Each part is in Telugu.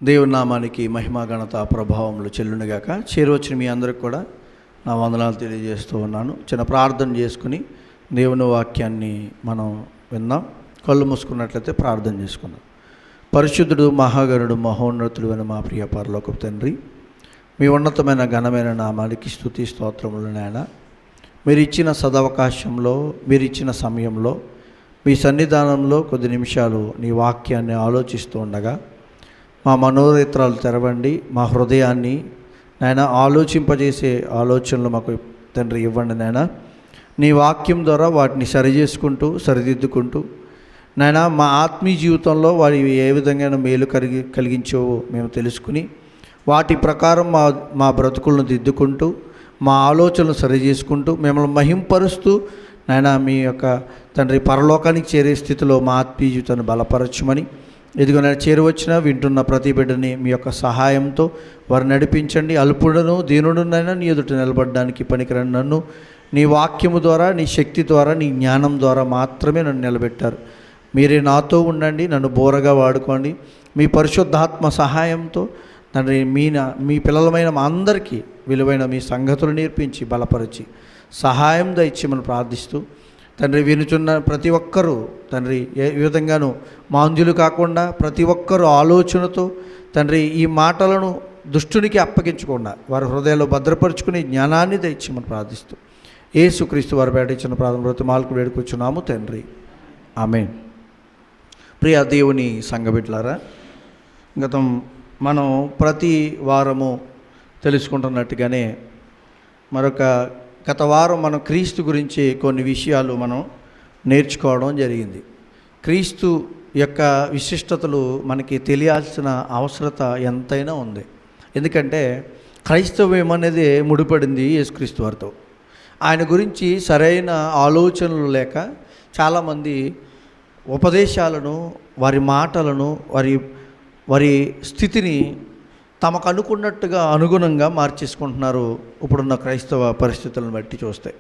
దేవుని నామానికి మహిమ ఘనత ప్రభావములు చెల్లునుగాక. చేరువచ్చిన మీ అందరికి కూడా నా వందనాలు తెలియజేస్తూ ఉన్నాను. చిన్న ప్రార్థన చేసుకుని దేవుని వాక్యాన్ని మనం విందాం. కళ్ళు మూసుకున్నట్లయితే ప్రార్థన చేసుకుందాం. పరిశుద్ధుడు, మహాగణుడు, మహోన్నతుడు అయిన మా ప్రియ పరలోకపు తండ్రి, మీ ఉన్నతమైన ఘనమైన నామానికి స్తుతి స్తోత్రములు నాయన. మీరు ఇచ్చిన సదవకాశంలో, మీరు ఇచ్చిన సమయంలో, మీ సన్నిధానంలో కొద్ది నిమిషాలు నీ వాక్యాన్ని ఆలోచిస్తూ ఉండగా మా మనోనేత్రాలు తెరవండి, మా హృదయాన్ని నాయన ఆలోచింపజేసే ఆలోచనలు మాకు తండ్రి ఇవ్వండి నాయన. నీ వాక్యం ద్వారా వాటిని సరిచేసుకుంటూ సరిదిద్దుకుంటూ నాయన మా ఆత్మీయ జీవితంలో వారి ఏ విధంగా మేలు కలిగించావో మేము తెలుసుకుని వాటి ప్రకారం మా బ్రతుకులను దిద్దుకుంటూ మా ఆలోచనలు సరిచేసుకుంటూ మిమ్మల్ని మహింపరుస్తూ నాయన మీ యొక్క తండ్రి పరలోకానికి చేరే స్థితిలో మా ఆత్మీయ జీవితాన్ని బలపరచమని, ఇదిగో నేను చేరువచ్చిన వింటున్న ప్రతి బిడ్డని మీ యొక్క సహాయంతో వారు నడిపించండి. అల్పుడను దీనుడునైనా నీ ఎదుట నిలబడడానికి పనికిరని నన్ను నీ వాక్యము ద్వారా, నీ శక్తి ద్వారా, నీ జ్ఞానం ద్వారా మాత్రమే నన్ను నిలబెట్టారు. మీరే నాతో ఉండండి, నన్ను బోరగా వాడుకోండి. మీ పరిశుద్ధాత్మ సహాయంతో తండ్రి మీ పిల్లలమైన మా అందరికీ విలువైన మీ సంగతులు నేర్పించి బలపరిచి సహాయం దయచేయమని ప్రార్థిస్తూ తండ్రి, వినుచున్న ప్రతి ఒక్కరూ తండ్రి ఏ విధంగానూ మాంద్యులు కాకుండా ప్రతి ఒక్కరూ ఆలోచనతో తండ్రి ఈ మాటలను దుష్టునికి అప్పగించకుండా వారి హృదయాల్లో భద్రపరుచుకుని జ్ఞానాన్ని దయచేయమని ప్రార్థిస్తూ యేసుక్రీస్తు వారు బయటించిన ప్రార్థన బ్రతిమాలకు వేడుకొచ్చున్నాము తండ్రి, ఆమేన్. ప్రియ దేవుని సంఘబిడ్డలారా, గతం మనం ప్రతి వారము తెలుసుకుంటున్నట్టుగానే గత వారం మనం క్రీస్తు గురించి కొన్ని విషయాలు మనం నేర్చుకోవడం జరిగింది. క్రీస్తు యొక్క విశిష్టతలు మనకి తెలియాల్సిన అవసరత ఎంతైనా ఉంది. ఎందుకంటే క్రైస్తవ్యం అనేది ముడిపడింది యేసుక్రీస్తు వారితో. ఆయన గురించి సరైన ఆలోచనలు లేక చాలామంది ఉపదేశాలను, వారి మాటలను, వారి స్థితిని తమకు అనుకున్నట్టుగా అనుగుణంగా మార్చేసుకుంటున్నారు ఇప్పుడున్న క్రైస్తవ పరిస్థితులను బట్టి చూస్తే.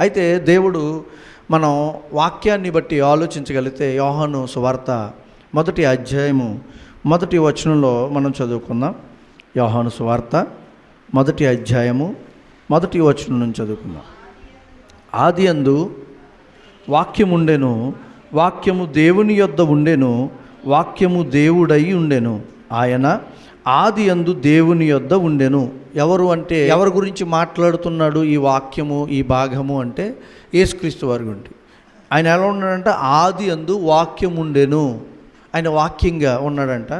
అయితే దేవుడు మనం వాక్యాన్ని బట్టి ఆలోచించగలిగితే యోహాను సువార్త 1వ అధ్యాయము 1వ వచనంలో మనం చదువుకుందాం. యోహాను సువార్త 1వ అధ్యాయము 1వ వచనం నుంచి చదువుకుందాం. ఆదియందు వాక్యముండెను, వాక్యము దేవుని యొద్ద ఉండెను, వాక్యము దేవుడై ఉండెను, ఆయన ఆదియందు దేవుని యొద్ద ఉండెను. ఎవరు అంటే ఎవరి గురించి మాట్లాడుతున్నాడు ఈ వాక్యము, ఈ భాగము అంటే యేసుక్రీస్తు వారి గురించి. ఆయన ఎలా ఉన్నాడంట? ఆదియందు వాక్యం ఉండెను, ఆయన వాక్యంగా ఉన్నాడంట.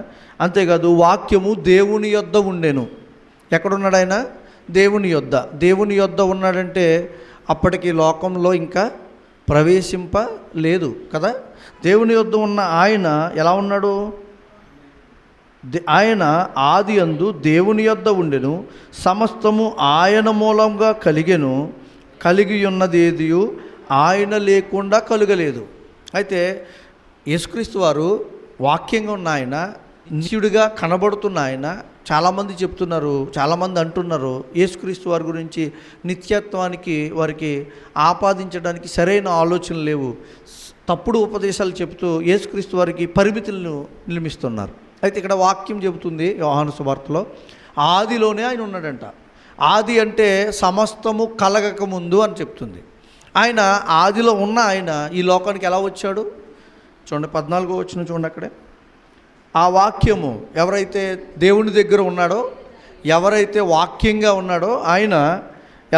అంతేకాదు వాక్యము దేవుని యొద్ద ఉండెను. ఎక్కడున్నాడు ఆయన? దేవుని యొద్ద. దేవుని యొద్ద ఉన్నాడంటే అప్పటికి లోకంలో ఇంకా ప్రవేశింపలేదు కదా. దేవుని యొద్ద ఉన్న ఆయన ఎలా ఉన్నాడు? ఆయన ఆదియందు దేవుని యొద్ద ఉండెను, సమస్తము ఆయన మూలంగా కలిగెను, కలిగి ఉన్నదేదియు ఆయన లేకుండా కలుగలేదు. అయితే యేసుక్రీస్తు వారు వాక్యంగా ఉన్న ఆయన, నిత్యుడిగా కనబడుతున్న ఆయన. చాలామంది చెప్తున్నారు, చాలామంది అంటున్నారు యేసుక్రీస్తు వారి గురించి నిత్యత్వానికి వారికి ఆపాదించడానికి సరైన ఆలోచనలు లేవు, తప్పుడు ఉపదేశాలు చెబుతూ యేసుక్రీస్తు వారికి పరిమితులను నిర్మిస్తున్నారు. అయితే ఇక్కడ వాక్యం చెబుతుంది యోహాను సువార్తలో, ఆదిలోనే ఆయన ఉన్నాడంట. ఆది అంటే సమస్తము కలగక ముందు అని చెప్తుంది. ఆయన ఆదిలో ఉన్న ఆయన ఈ లోకానికి ఎలా వచ్చాడు చూడండి. 14వ వచనం చూడండి. అక్కడే ఆ వాక్యము ఎవరైతే దేవుని దగ్గర ఉన్నాడో, ఎవరైతే వాక్యంగా ఉన్నాడో ఆయన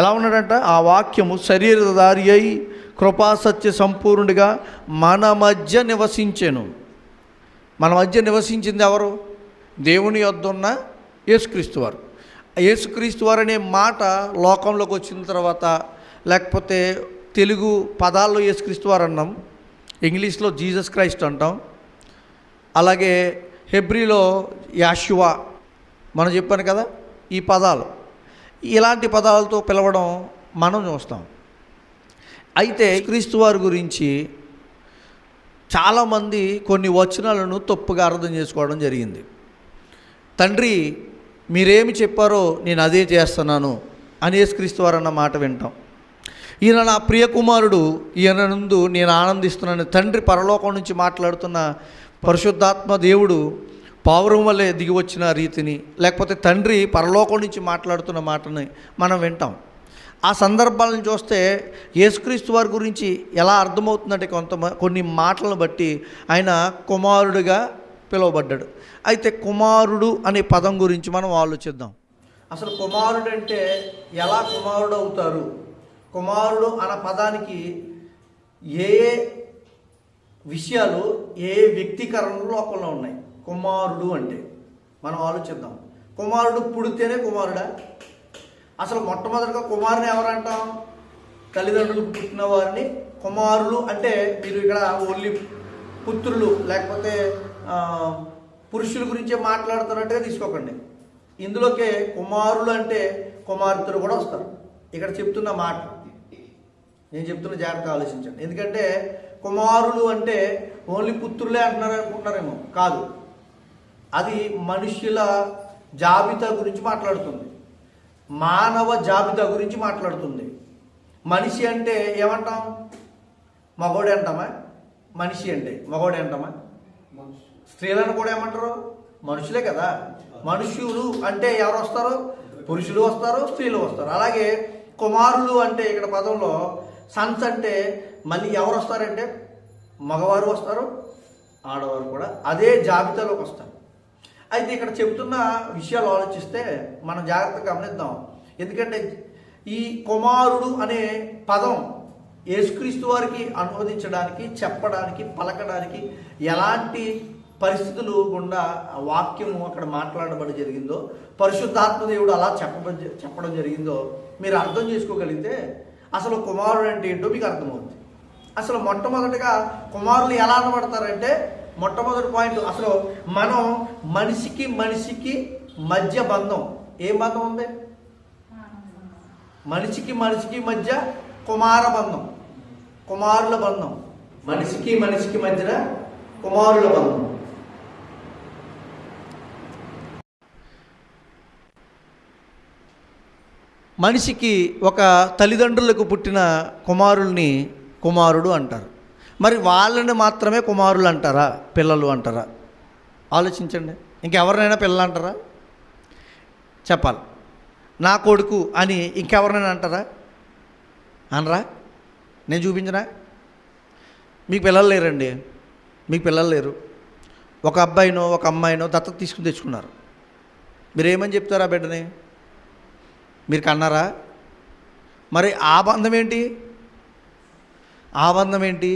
ఎలా ఉన్నాడంట? ఆ వాక్యము శరీరధారి అయి కృపాసత్య సంపూర్ణుడిగా మన మధ్య నివసించెను. మన మధ్య నివసించింది ఎవరు? దేవుని యొద్ద ఉన్న యేసుక్రీస్తు వారు. యేసుక్రీస్తు వారు అనే మాట లోకంలోకి వచ్చిన తర్వాత, లేకపోతే తెలుగు పదాల్లో యేసుక్రీస్తు వారు అన్నాం, ఇంగ్లీష్లో జీసస్ క్రైస్ట్ అంటాం, అలాగే హెబ్రీలో యాషువా మనం చెప్పాను కదా. ఈ పదాలు, ఇలాంటి పదాలతో పిలవడం మనం చూస్తాం. అయితే క్రీస్తు వారి గురించి చాలామంది కొన్ని వచనాలను తప్పుగా అర్థం చేసుకోవడం జరిగింది. తండ్రి మీరేమి చెప్పారో నేను అదే చేస్తున్నాను అని యేసుక్రీస్తు వారు అన్న మాట వింటాం. ఈయన నా ప్రియ కుమారుడు, ఈయన నందు నేను ఆనందిస్తున్నాను. తండ్రి పరలోకం నుంచి మాట్లాడుతున్న పరిశుద్ధాత్మ దేవుడు పావురం వల్లే దిగి వచ్చిన రీతిని, లేకపోతే తండ్రి పరలోకం నుంచి మాట్లాడుతున్న మాటని మనం వింటాం. ఆ సందర్భాలను చూస్తే యేసుక్రీస్తు వారి గురించి ఎలా అర్థమవుతుందంటే కొన్ని మాటలను బట్టి ఆయన కుమారుడిగా పిలువబడ్డాడు. అయితే కుమారుడు అనే పదం గురించి మనం ఆలోచిద్దాం. అసలు కుమారుడు అంటే ఎలా కుమారుడు అవుతారు? కుమారుడు అన్న పదానికి ఏ విషయాలు, ఏ వ్యక్తీకరణలు లోకంలో ఉన్నాయి? కుమారుడు అంటే మనం ఆలోచిద్దాం. కుమారుడు పుడితేనే కుమారుడా? అసలు మొట్టమొదటిగా కుమారుని ఎవరంటాం? తల్లిదండ్రులకు పుట్టిన వారిని కుమారులు అంటే, మీరు ఇక్కడ ఓన్లీ పుత్రులు లేకపోతే పురుషుల గురించే మాట్లాడుతున్నట్టుగా తీసుకోకండి. ఇందులోకే కుమారులు అంటే కుమార్తెలు కూడా వస్తారు. ఇక్కడ చెప్తున్న మాట నేను చెప్తున్న జాగ్రత్తగా ఆలోచించండి. ఎందుకంటే కుమారులు అంటే ఓన్లీ పుత్రులే అంటున్నారు అనుకుంటున్నారేమో. కాదు, అది మనుష్యుల జాబితా గురించి మాట్లాడుతుంది, మానవ జాబితా గురించి మాట్లాడుతుంది. మనిషి అంటే ఏమంటాం? మగోడే అంటామా? మనిషి అంటే మగోడే అంటామా? స్త్రీలను కూడా ఏమంటారు? మనుషులే కదా. మనుష్యులు అంటే ఎవరు వస్తారు? పురుషులు వస్తారు, స్త్రీలు వస్తారు. అలాగే కుమారులు అంటే ఇక్కడ పదంలో సన్స్ అంటే మళ్ళీ ఎవరు వస్తారంటే మగవారు వస్తారు, ఆడవారు కూడా అదే జాబితాలోకి వస్తారు. అయితే ఇక్కడ చెబుతున్న విషయాలు ఆలోచిస్తే మనం జాగ్రత్తగా గమనిద్దాం. ఎందుకంటే ఈ కుమారుడు అనే పదం యేసుక్రీస్తు వారికి అనువదించడానికి, చెప్పడానికి, పలకడానికి ఎలాంటి పరిస్థితులు గుండా వాక్యము అక్కడ మాట్లాడబడి జరిగిందో, పరిశుద్ధాత్మ దేవుడు అలా చెప్పడం జరిగిందో మీరు అర్థం చేసుకోగలిగితే అసలు కుమారుడు అంటే ఏంటో మీకు అర్థమవుతుంది. అసలు మొట్టమొదటిగా కుమారులు ఎలా అనబడతారంటే, మొట్టమొదటి పాయింట్, అసలు మనం మనిషికి మధ్య బంధం. ఏం బంధం ఉంది? మనిషికి మధ్య కుమార బంధం, కుమారుల బంధం. మనిషికి మధ్యన కుమారుల బంధం. మనిషికి ఒక తల్లిదండ్రులకు పుట్టిన కుమారుల్ని కుమారుడు అంటారు. మరి వాళ్ళని మాత్రమే కుమారులు అంటారా, పిల్లలు అంటారా? ఆలోచించండి. ఇంకెవరినైనా పిల్లలు అంటారా? చెప్పాలి. నా కొడుకు అని ఇంకెవరినైనా అంటారా? అనరా? నేను చూపించనా? మీకు పిల్లలు లేరండి, మీకు పిల్లలు లేరు. ఒక అబ్బాయినో ఒక అమ్మాయినో దత్తత తీసుకుని తెచ్చుకున్నారు. మీరేమని చెప్తారా బిడ్డని? మీరు కన్నారా? మరి ఆ బంధం ఏంటి? ఆ బంధం ఏంటి?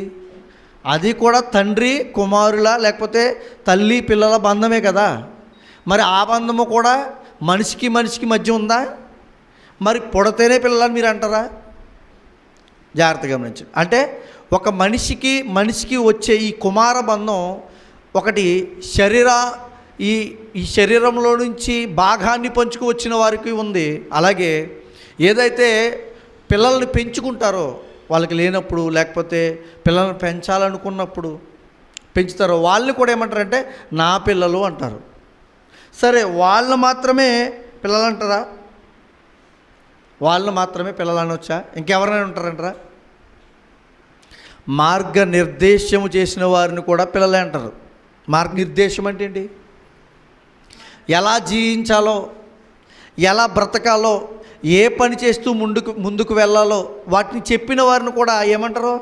అది కూడా తండ్రి కుమారుల లేకపోతే తల్లి పిల్లల బంధమే కదా. మరి ఆ బంధము కూడా మనిషికి మధ్య ఉందా? మరి పుడితేనే పిల్లలని మీరు అంటారా? జాగ్రత్తగా గమనించండి. అంటే ఒక మనిషికి వచ్చే ఈ కుమార బంధం ఒకటి ఈ శరీరంలో నుంచి భాగాన్ని పంచుకు వచ్చిన వారికి ఉంది. అలాగే ఏదైతే పిల్లల్ని పెంచుకుంటారో వాళ్ళకి లేనప్పుడు, లేకపోతే పిల్లల్ని పెంచాలనుకున్నప్పుడు పెంచుతారో వాళ్ళని కూడా ఏమంటారంటే నా పిల్లలు అంటారు. సరే, వాళ్ళు మాత్రమే పిల్లలు అంటారా? వాళ్ళు మాత్రమే పిల్లలు అనొచ్చా? ఇంకెవరైనా ఉంటారంటారా? మార్గనిర్దేశము చేసిన వారిని కూడా పిల్లలే అంటారు. మార్గనిర్దేశం అంటే ఏంటి? ఎలా జీవించాలో, ఎలా బ్రతకాలో, ఏ పని చేస్తూ ముందుకు వెళ్ళాలో వాటిని చెప్పిన వారిని కూడా ఏమంటారు?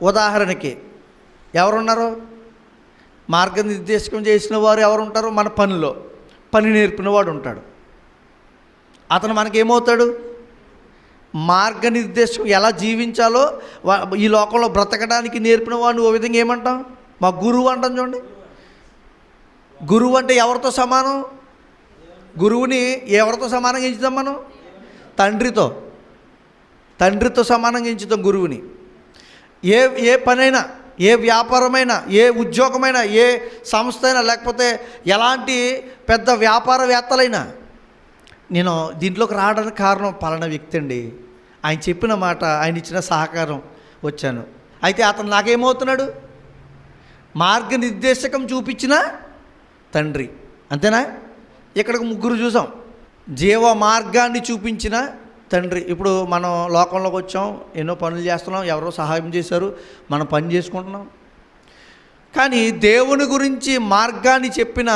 ఉదాహరణకి ఎవరున్నారు? మార్గనిర్దేశం చేసిన వారు ఎవరు ఉంటారు? మన పని నేర్పిన వాడు ఉంటాడు. అతను మనకేమవుతాడు? మార్గనిర్దేశం ఎలా జీవించాలో ఈ లోకంలో బ్రతకడానికి నేర్పిన వాడిని ఓ విధంగా ఏమంటాం? మా గురువు అంటాం. చూడండి, గురువు అంటే ఎవరితో సమానం? గురువుని ఎవరితో సమానంగా ఎంచుతాం మనం? తండ్రితో సమానంగా ఎంచుతాం గురువుని. ఏ పనైనా, ఏ వ్యాపారమైనా, ఏ ఉద్యోగమైనా, ఏ సంస్థ అయినా, లేకపోతే ఎలాంటి పెద్ద వ్యాపారవేత్తలైనా, నేను దీంట్లోకి రావడానికి కారణం పలానా వ్యక్తి అండి, ఆయన చెప్పిన మాట, ఆయన ఇచ్చిన సహకారం వచ్చాను. అయితే అతను నాకేమవుతున్నాడు? మార్గనిర్దేశకం చూపించిన తండ్రి. అంతేనా? ఇక్కడికి ముగ్గురు చూసాం. జీవ మార్గాన్ని చూపించిన తండ్రి. ఇప్పుడు మనం లోకంలోకి వచ్చాం, ఎన్నో పనులు చేస్తున్నాం, ఎవరో సహాయం చేశారు, మనం పని చేసుకుంటున్నాం. కానీ దేవుని గురించి మార్గాన్ని చెప్పిన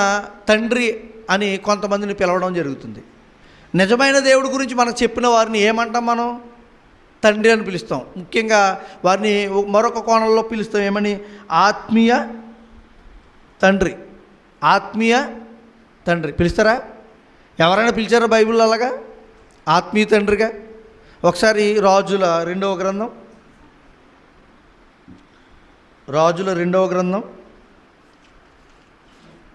తండ్రి అని కొంతమందిని పిలవడం జరుగుతుంది. నిజమైన దేవుడి గురించి మనకు చెప్పిన వారిని ఏమంటాం? మనం తండ్రి అని పిలుస్తాం. ముఖ్యంగా వారిని మరొక కోణంలో పిలుస్తాం. ఏమని? ఆత్మీయ తండ్రి. ఆత్మీయ తండ్రి పిలుస్తారా? ఎవరైనా పిలిచారా బైబిల్లో అలాగా ఆత్మీయ తండ్రిగా? ఒకసారి రాజుల రెండవ గ్రంథం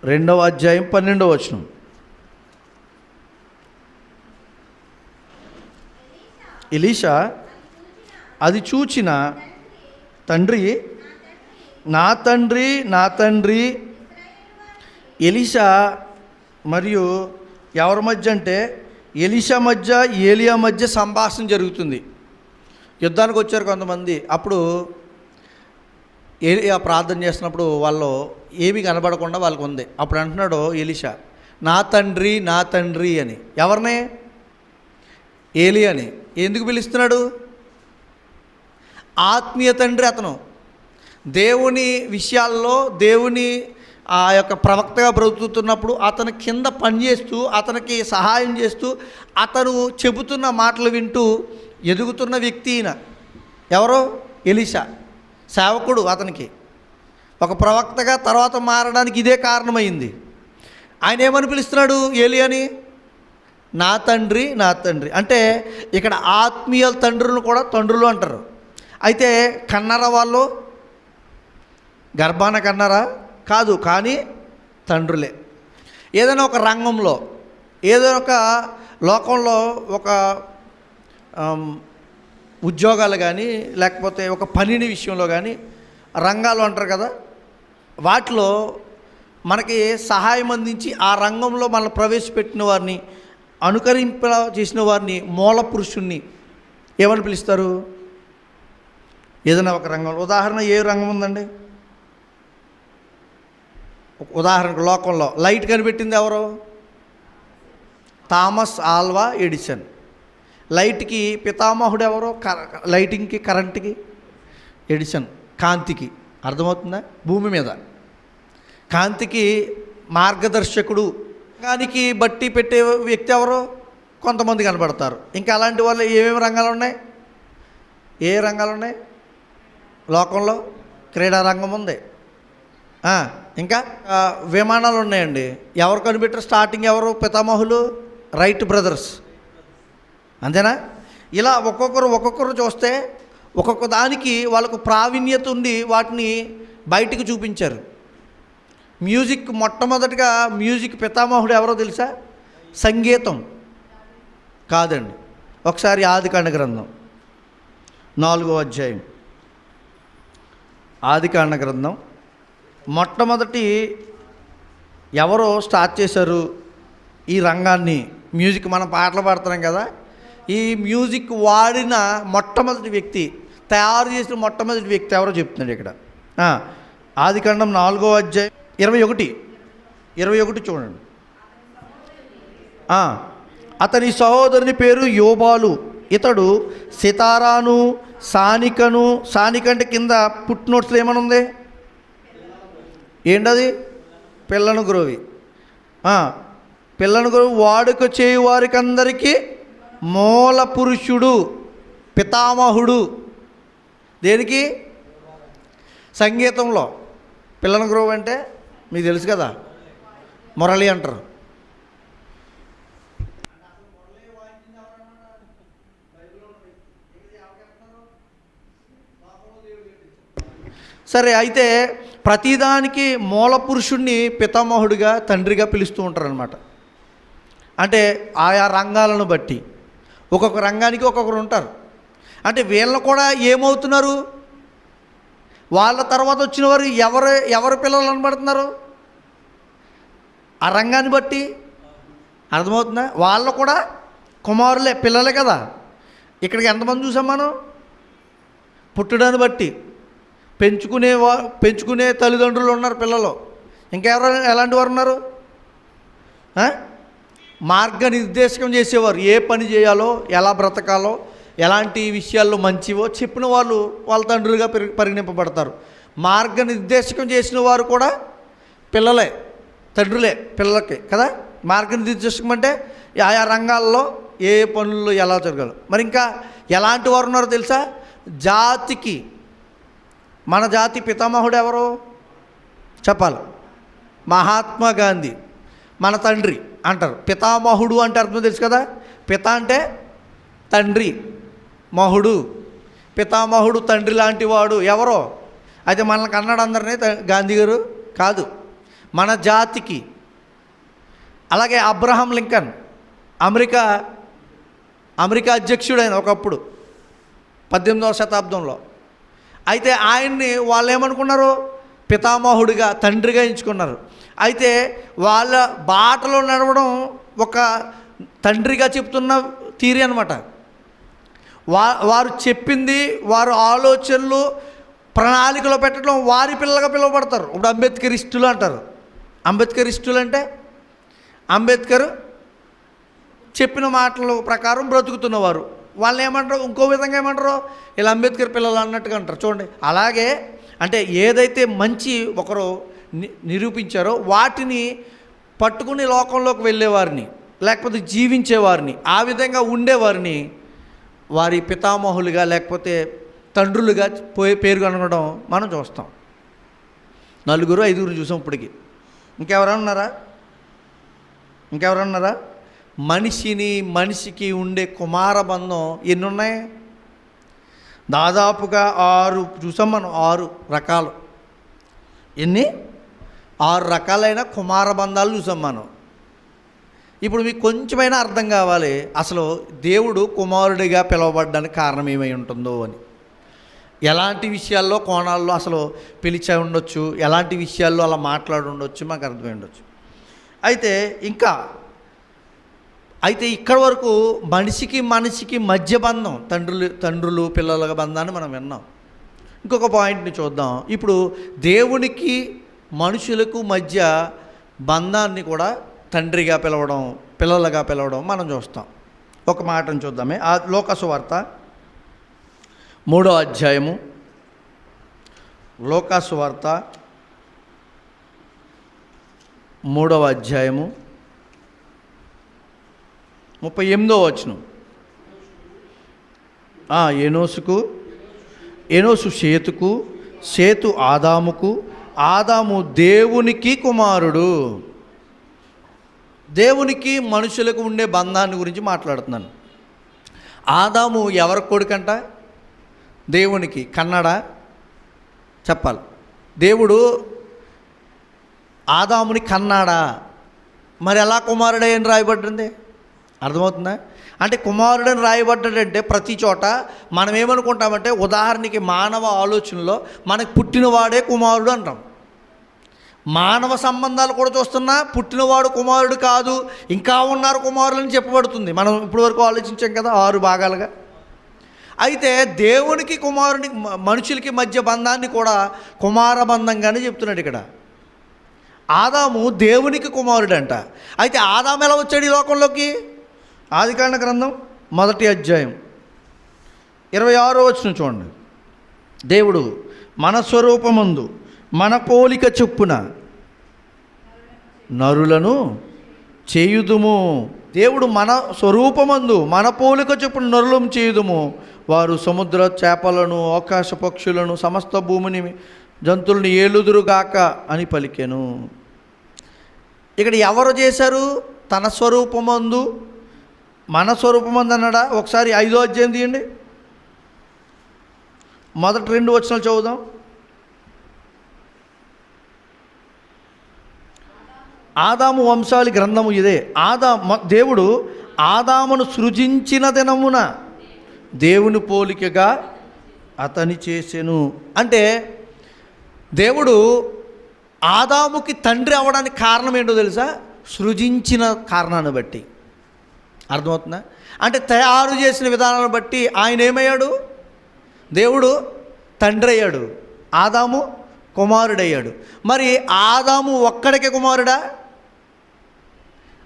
2వ అధ్యాయం 12వ వచనం. ఎలీషా అది చూచిన తండ్రి, నా తండ్రి, నా తండ్రి. ఎలీషా మరియు ఎవరి మధ్య అంటే ఎలీషా మధ్య ఏలియా మధ్య సంభాషణ జరుగుతుంది. యుద్ధానికి వచ్చారు కొంతమంది. అప్పుడు ఏలియా ప్రార్థన చేస్తున్నప్పుడు వాళ్ళు ఏమీ కనబడకుండా వాళ్ళకు ఉంది. అప్పుడు అంటున్నాడు ఎలీషా, నా తండ్రి, నా తండ్రి అని. ఎవరిని? ఏలియాని. ఎందుకు పిలుస్తున్నాడు? ఆత్మీయ తండ్రి అతను. దేవుని విషయాల్లో దేవుని ఆ యొక్క ప్రవక్తగా బ్రతుకుతున్నప్పుడు అతని కింద పనిచేస్తూ అతనికి సహాయం చేస్తూ అతను చెబుతున్న మాటలు వింటూ ఎదుగుతున్న వ్యక్తి ఈయన. ఎవరో? ఎలీషా. సేవకుడు. అతనికి ఒక ప్రవక్తగా తర్వాత మారడానికి ఇదే కారణమైంది. ఆయన ఏమని పిలుస్తున్నాడు ఏలియాని? నా తండ్రి, నా తండ్రి. అంటే ఇక్కడ ఆత్మీయ తండ్రులను కూడా తండ్రులు అంటారు. అయితే కన్నారా వాళ్ళు? గర్భాన కన్నారా? కాదు, కానీ తండ్రులే. ఏదైనా ఒక రంగంలో, ఏదైనా ఒక లోకంలో ఒక ఉద్యోగాలు కానీ లేకపోతే ఒక పనిని విషయంలో కానీ రంగాలు అంటారు కదా, వాటిలో మనకి సహాయం అందించి ఆ రంగంలో మనల్ని ప్రవేశపెట్టిన వారిని, అనుకరింప చేసిన వారిని మూల పురుషుణ్ణి ఏమని పిలుస్తారు? ఏదైనా ఒక రంగంలో, ఉదాహరణ ఏ రంగం ఉందండి? ఉదాహరణకు లోకంలో లైట్ కనిపెట్టింది ఎవరు? Thomas Alva Edison. లైట్కి పితామహుడు ఎవరో? లైటింగ్కి, కరెంట్కి ఎడిసన్. కాంతికి, అర్థమవుతుందా? భూమి మీద కాంతికి మార్గదర్శకుడు. దానికి బట్టి పెట్టే వ్యక్తి ఎవరో కొంతమంది కనబడతారు. ఇంకా అలాంటి వాళ్ళు ఏమేమి రంగాలు ఉన్నాయి? ఏ రంగాలు ఉన్నాయి లోకంలో? క్రీడా రంగం ఉంది. ఇంకా విమానాలు ఉన్నాయండి. ఎవరు కనిపెట్టారు? స్టార్టింగ్ ఎవరు పితామహులు? Right brothers. అంతేనా? ఇలా ఒక్కొక్కరు చూస్తే ఒక్కొక్క దానికి వాళ్ళకు ప్రావీణ్యత ఉండి వాటిని బయటికి చూపించారు. మ్యూజిక్, మొట్టమొదటిగా మ్యూజిక్ పితామహుడు ఎవరో తెలుసా? సంగీతం కాదండి. ఒకసారి ఆదికాండ గ్రంథం 4వ అధ్యాయం. ఆదికాండ గ్రంథం మొట్టమొదటి ఎవరో స్టార్ట్ చేశారు ఈ రంగాన్ని? మ్యూజిక్, మనం పాటలు పాడుతున్నాం కదా, ఈ మ్యూజిక్ వాడిన మొట్టమొదటి వ్యక్తి, తయారు చేసిన మొట్టమొదటి వ్యక్తి ఎవరో చెప్తున్నాడు ఇక్కడ. ఆదికాండం 4వ అధ్యాయం 21 చూడండి. అతని సహోదరుని పేరు యోబాలు. ఇతడు సితారాను, సానికను, సానికంటే కింద పుట్టినోట్స్లో ఏమనుంది? ఏంటది? పిల్లను గురువి. పిల్లను గురువు వాడుక చేయు వారికి అందరికీ మూల పురుషుడు, పితామహుడు. దేనికి? సంగీతంలో. పిల్లను గురువు అంటే మీకు తెలుసు కదా, మురళి అంటారు. సరే, అయితే ప్రతిదానికి మూల పురుషుణ్ణి పితామహుడిగా, తండ్రిగా పిలుస్తూ ఉంటారనమాట. అంటే ఆయా రంగాలను బట్టి ఒక్కొక్క రంగానికి ఒక్కొక్కరు ఉంటారు. అంటే వీళ్ళను కూడా ఏమవుతున్నారు? వాళ్ళ తర్వాత వచ్చిన వారు ఎవరు పిల్లలు అనబడుతున్నారు? ఆ రంగాన్ని బట్టి. అర్థమవుతుందా? వాళ్ళు కూడా కుమారులే, పిల్లలే కదా. ఇక్కడికి ఎంతమంది చూసాం మనం? పుట్టడాన్ని బట్టి పెంచుకునే తల్లిదండ్రులు ఉన్నారు పిల్లలు. ఇంకెవరు ఎలాంటి వారు ఉన్నారు? మార్గనిర్దేశకం చేసేవారు. ఏ పని చేయాలో, ఎలా బ్రతకాలో, ఎలాంటి విషయాల్లో మంచివో చెప్పిన వాళ్ళు వాళ్ళ తండ్రులుగా పరిగణింపబడతారు. మార్గనిర్దేశకం చేసిన వారు కూడా పిల్లలే, తండ్రులే పిల్లలకి కదా. మార్గనిర్దేశకం అంటే ఆయా రంగాల్లో ఏ పనులు ఎలా జరగాలి. మరి ఇంకా ఎలాంటి వారు ఉన్నారో తెలుసా? జాతికి, మన జాతి పితామహుడు ఎవరు చెప్పాలి? మహాత్మా గాంధీ మన తండ్రి అంటారు. పితామహుడు అంటే అర్థం తెలుసు కదా. పిత అంటే తండ్రి, మహుడు, పితామహుడు తండ్రి లాంటి వాడు ఎవరో. అయితే మనల్ని కన్నాడు అందరినీ గాంధీ గారు కాదు, మన జాతికి. అలాగే అబ్రహాం లింకన్ అమెరికా అధ్యక్షుడైన ఒకప్పుడు 18వ శతాబ్దంలో. అయితే ఆయన్ని వాళ్ళు ఏమనుకున్నారు? పితామహుడిగా, తండ్రిగా ఎంచుకున్నారు. అయితే వాళ్ళ బాటలో నడవడం ఒక తండ్రిగా చెప్తున్న తీరి అనమాట. వారు చెప్పింది, వారు ఆలోచనలు ప్రణాళికలో పెట్టడం వారి పిల్లలుగా పిలువబడతారు. ఇప్పుడు అంబేద్కరిస్టులు అంటారు. అంబేద్కరిస్టులు అంటే అంబేద్కర్ చెప్పిన మాటల ప్రకారం బ్రతుకుతున్నవారు. వాళ్ళని ఏమంటారు? ఇంకో విధంగా ఏమంటారు? ఇలా అంబేద్కర్ పిల్లలు అన్నట్టుగా అంటారు. చూడండి, అలాగే అంటే ఏదైతే మంచి ఒకరు నిరూపించారో వాటిని పట్టుకుని లోకంలోకి వెళ్ళేవారిని, లేకపోతే జీవించేవారిని, ఆ విధంగా ఉండేవారిని వారి పితామహులుగా లేకపోతే తండ్రులుగా పేరు కనగడం మనం చూస్తాం. 4-5 చూసాం ఇప్పటికి. ఇంకెవరన్నారా? మనిషికి ఉండే కుమార బంధం ఎన్ని ఉన్నాయి? దాదాపుగా 6 చూసాం మనం. 6 రకాలు. ఎన్ని? 6 రకాలైన కుమార బంధాలు చూసాం మనం. ఇప్పుడు మీకు కొంచెమైనా అర్థం కావాలి అసలు దేవుడు కుమారుడిగా పిలువబడ్డానికి కారణం ఏమై ఉంటుందో అని. ఎలాంటి విషయాల్లో, కోణాల్లో అసలు పిలిచి ఉండొచ్చు, ఎలాంటి విషయాల్లో అలా మాట్లాడి ఉండొచ్చు, మాకు అర్థమై ఉండొచ్చు. అయితే ఇక్కడ వరకు మనిషికి మధ్య బంధం, తండ్రులు పిల్లల బంధాన్ని మనం విన్నాం. ఇంకొక పాయింట్ని చూద్దాం. ఇప్పుడు దేవునికి మనుషులకు మధ్య బంధాన్ని కూడా తండ్రిగా పిలవడం, పిల్లలుగా పిలవడం మనం చూస్తాం. ఒక మాటను చూద్దామే. ఆ లోకాసు వార్త 3వ అధ్యాయము, లోకాసు వార్త 3వ అధ్యాయము 38వ వచనం. ఎనోసు షేతుకు, షేతు ఆదాముకు, ఆదాము దేవునికి కుమారుడు. దేవునికి మనుషులకు ఉండే బంధాన్ని గురించి మాట్లాడుతున్నాను. ఆదాము ఎవరి కొడుకంట? దేవునికి. కన్నాడా? చెప్పాలి. దేవుడు ఆదాముని కన్నాడా? మరి ఎలా కుమారుడని రాయబడింది? అర్థమవుతుందా? అంటే కుమారుడని రాయబడ్డాడంటే ప్రతి చోట మనం ఏమనుకుంటామంటే, ఉదాహరణకి మానవ ఆలోచనలో మనకు పుట్టినవాడే కుమారుడు అంటాం. మానవ సంబంధాలు కూడా చూస్తున్నా పుట్టినవాడు కుమారుడు కాదు, ఇంకా ఉన్నారు కుమారులని చెప్పబడుతుంది. మనం ఇప్పటి వరకు ఆలోచించాం కదా 6 భాగాలుగా. అయితే దేవునికి కుమారునికి మనుషులకి మధ్య బంధాన్ని కూడా కుమార బంధంగానే చెప్తున్నాడు ఇక్కడ. ఆదాము దేవునికి కుమారుడంట. అయితే ఆదాము ఎలా వచ్చాడు ఈ లోకంలోకి? ఆదికాండ గ్రంథం 1వ అధ్యాయం 26వ వచనం చూడండి. దేవుడు మన స్వరూపమందు మన పోలిక చొప్పున నరులను చేయుదుము. దేవుడు మన స్వరూపమందు మన పోలిక చొప్పున నరులను చేయుదుము. వారు సముద్ర చేపలను, ఆకాశ పక్షులను, సమస్త భూమిని జంతువులను ఏలుదురుగాక అని పలికెను. ఇక్కడ ఎవరు చేశారు? తన స్వరూపమందు, మన స్వరూపమందు అన్నాడా? ఒకసారి 5వ అధ్యాయం తీయండి, మొదటి 2 వచనాలు చదువుదాం. ఆదాము వంశావళి గ్రంథము ఇదే. దేవుడు ఆదామును సృజించిన దినమున దేవుని పోలికగా అతని చేసెను. అంటే దేవుడు ఆదాముకి తండ్రి అవ్వడానికి కారణం ఏంటో తెలుసా? సృజించిన కారణాన్ని బట్టి. అర్థమవుతుందా? అంటే తయారు చేసిన విధానాన్ని బట్టి ఆయన ఏమయ్యాడు? దేవుడు తండ్రి అయ్యాడు, ఆదాము కుమారుడయ్యాడు. మరి ఆదాము ఒక్కడికే కుమారుడా?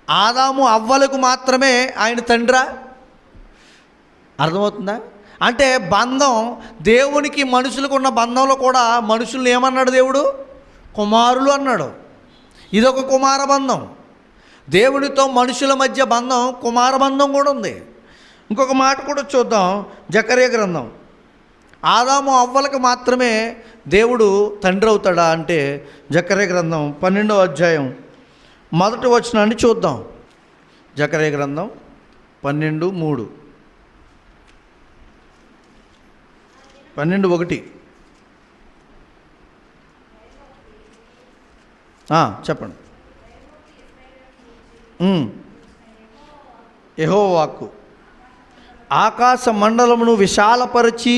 ఆదాము అవ్వలకు మాత్రమే ఆయన తండ్రా? అర్థమవుతుందా? అంటే బంధం, దేవునికి మనుషులకు ఉన్న బంధంలో కూడా మనుషుల్ని ఏమన్నాడు దేవుడు? కుమారులు అన్నాడు. ఇదొక కుమార బంధం. దేవునితో మనుషుల మధ్య బంధం కుమార బంధం కూడా ఉంది. ఇంకొక మాట కూడా చూద్దాం. జకర్యా గ్రంథం. ఆదాము అవ్వలకు మాత్రమే దేవుడు తండ్రి అవుతాడా అంటే జకర్యా గ్రంథం 12వ అధ్యాయం 1వ వచనాన్ని చూద్దాం. జకర్యా గ్రంథం 12:3, 12:1. చెప్పండి. యెహోవా వాక్కు, ఆకాశ మండలమును విశాలపరిచి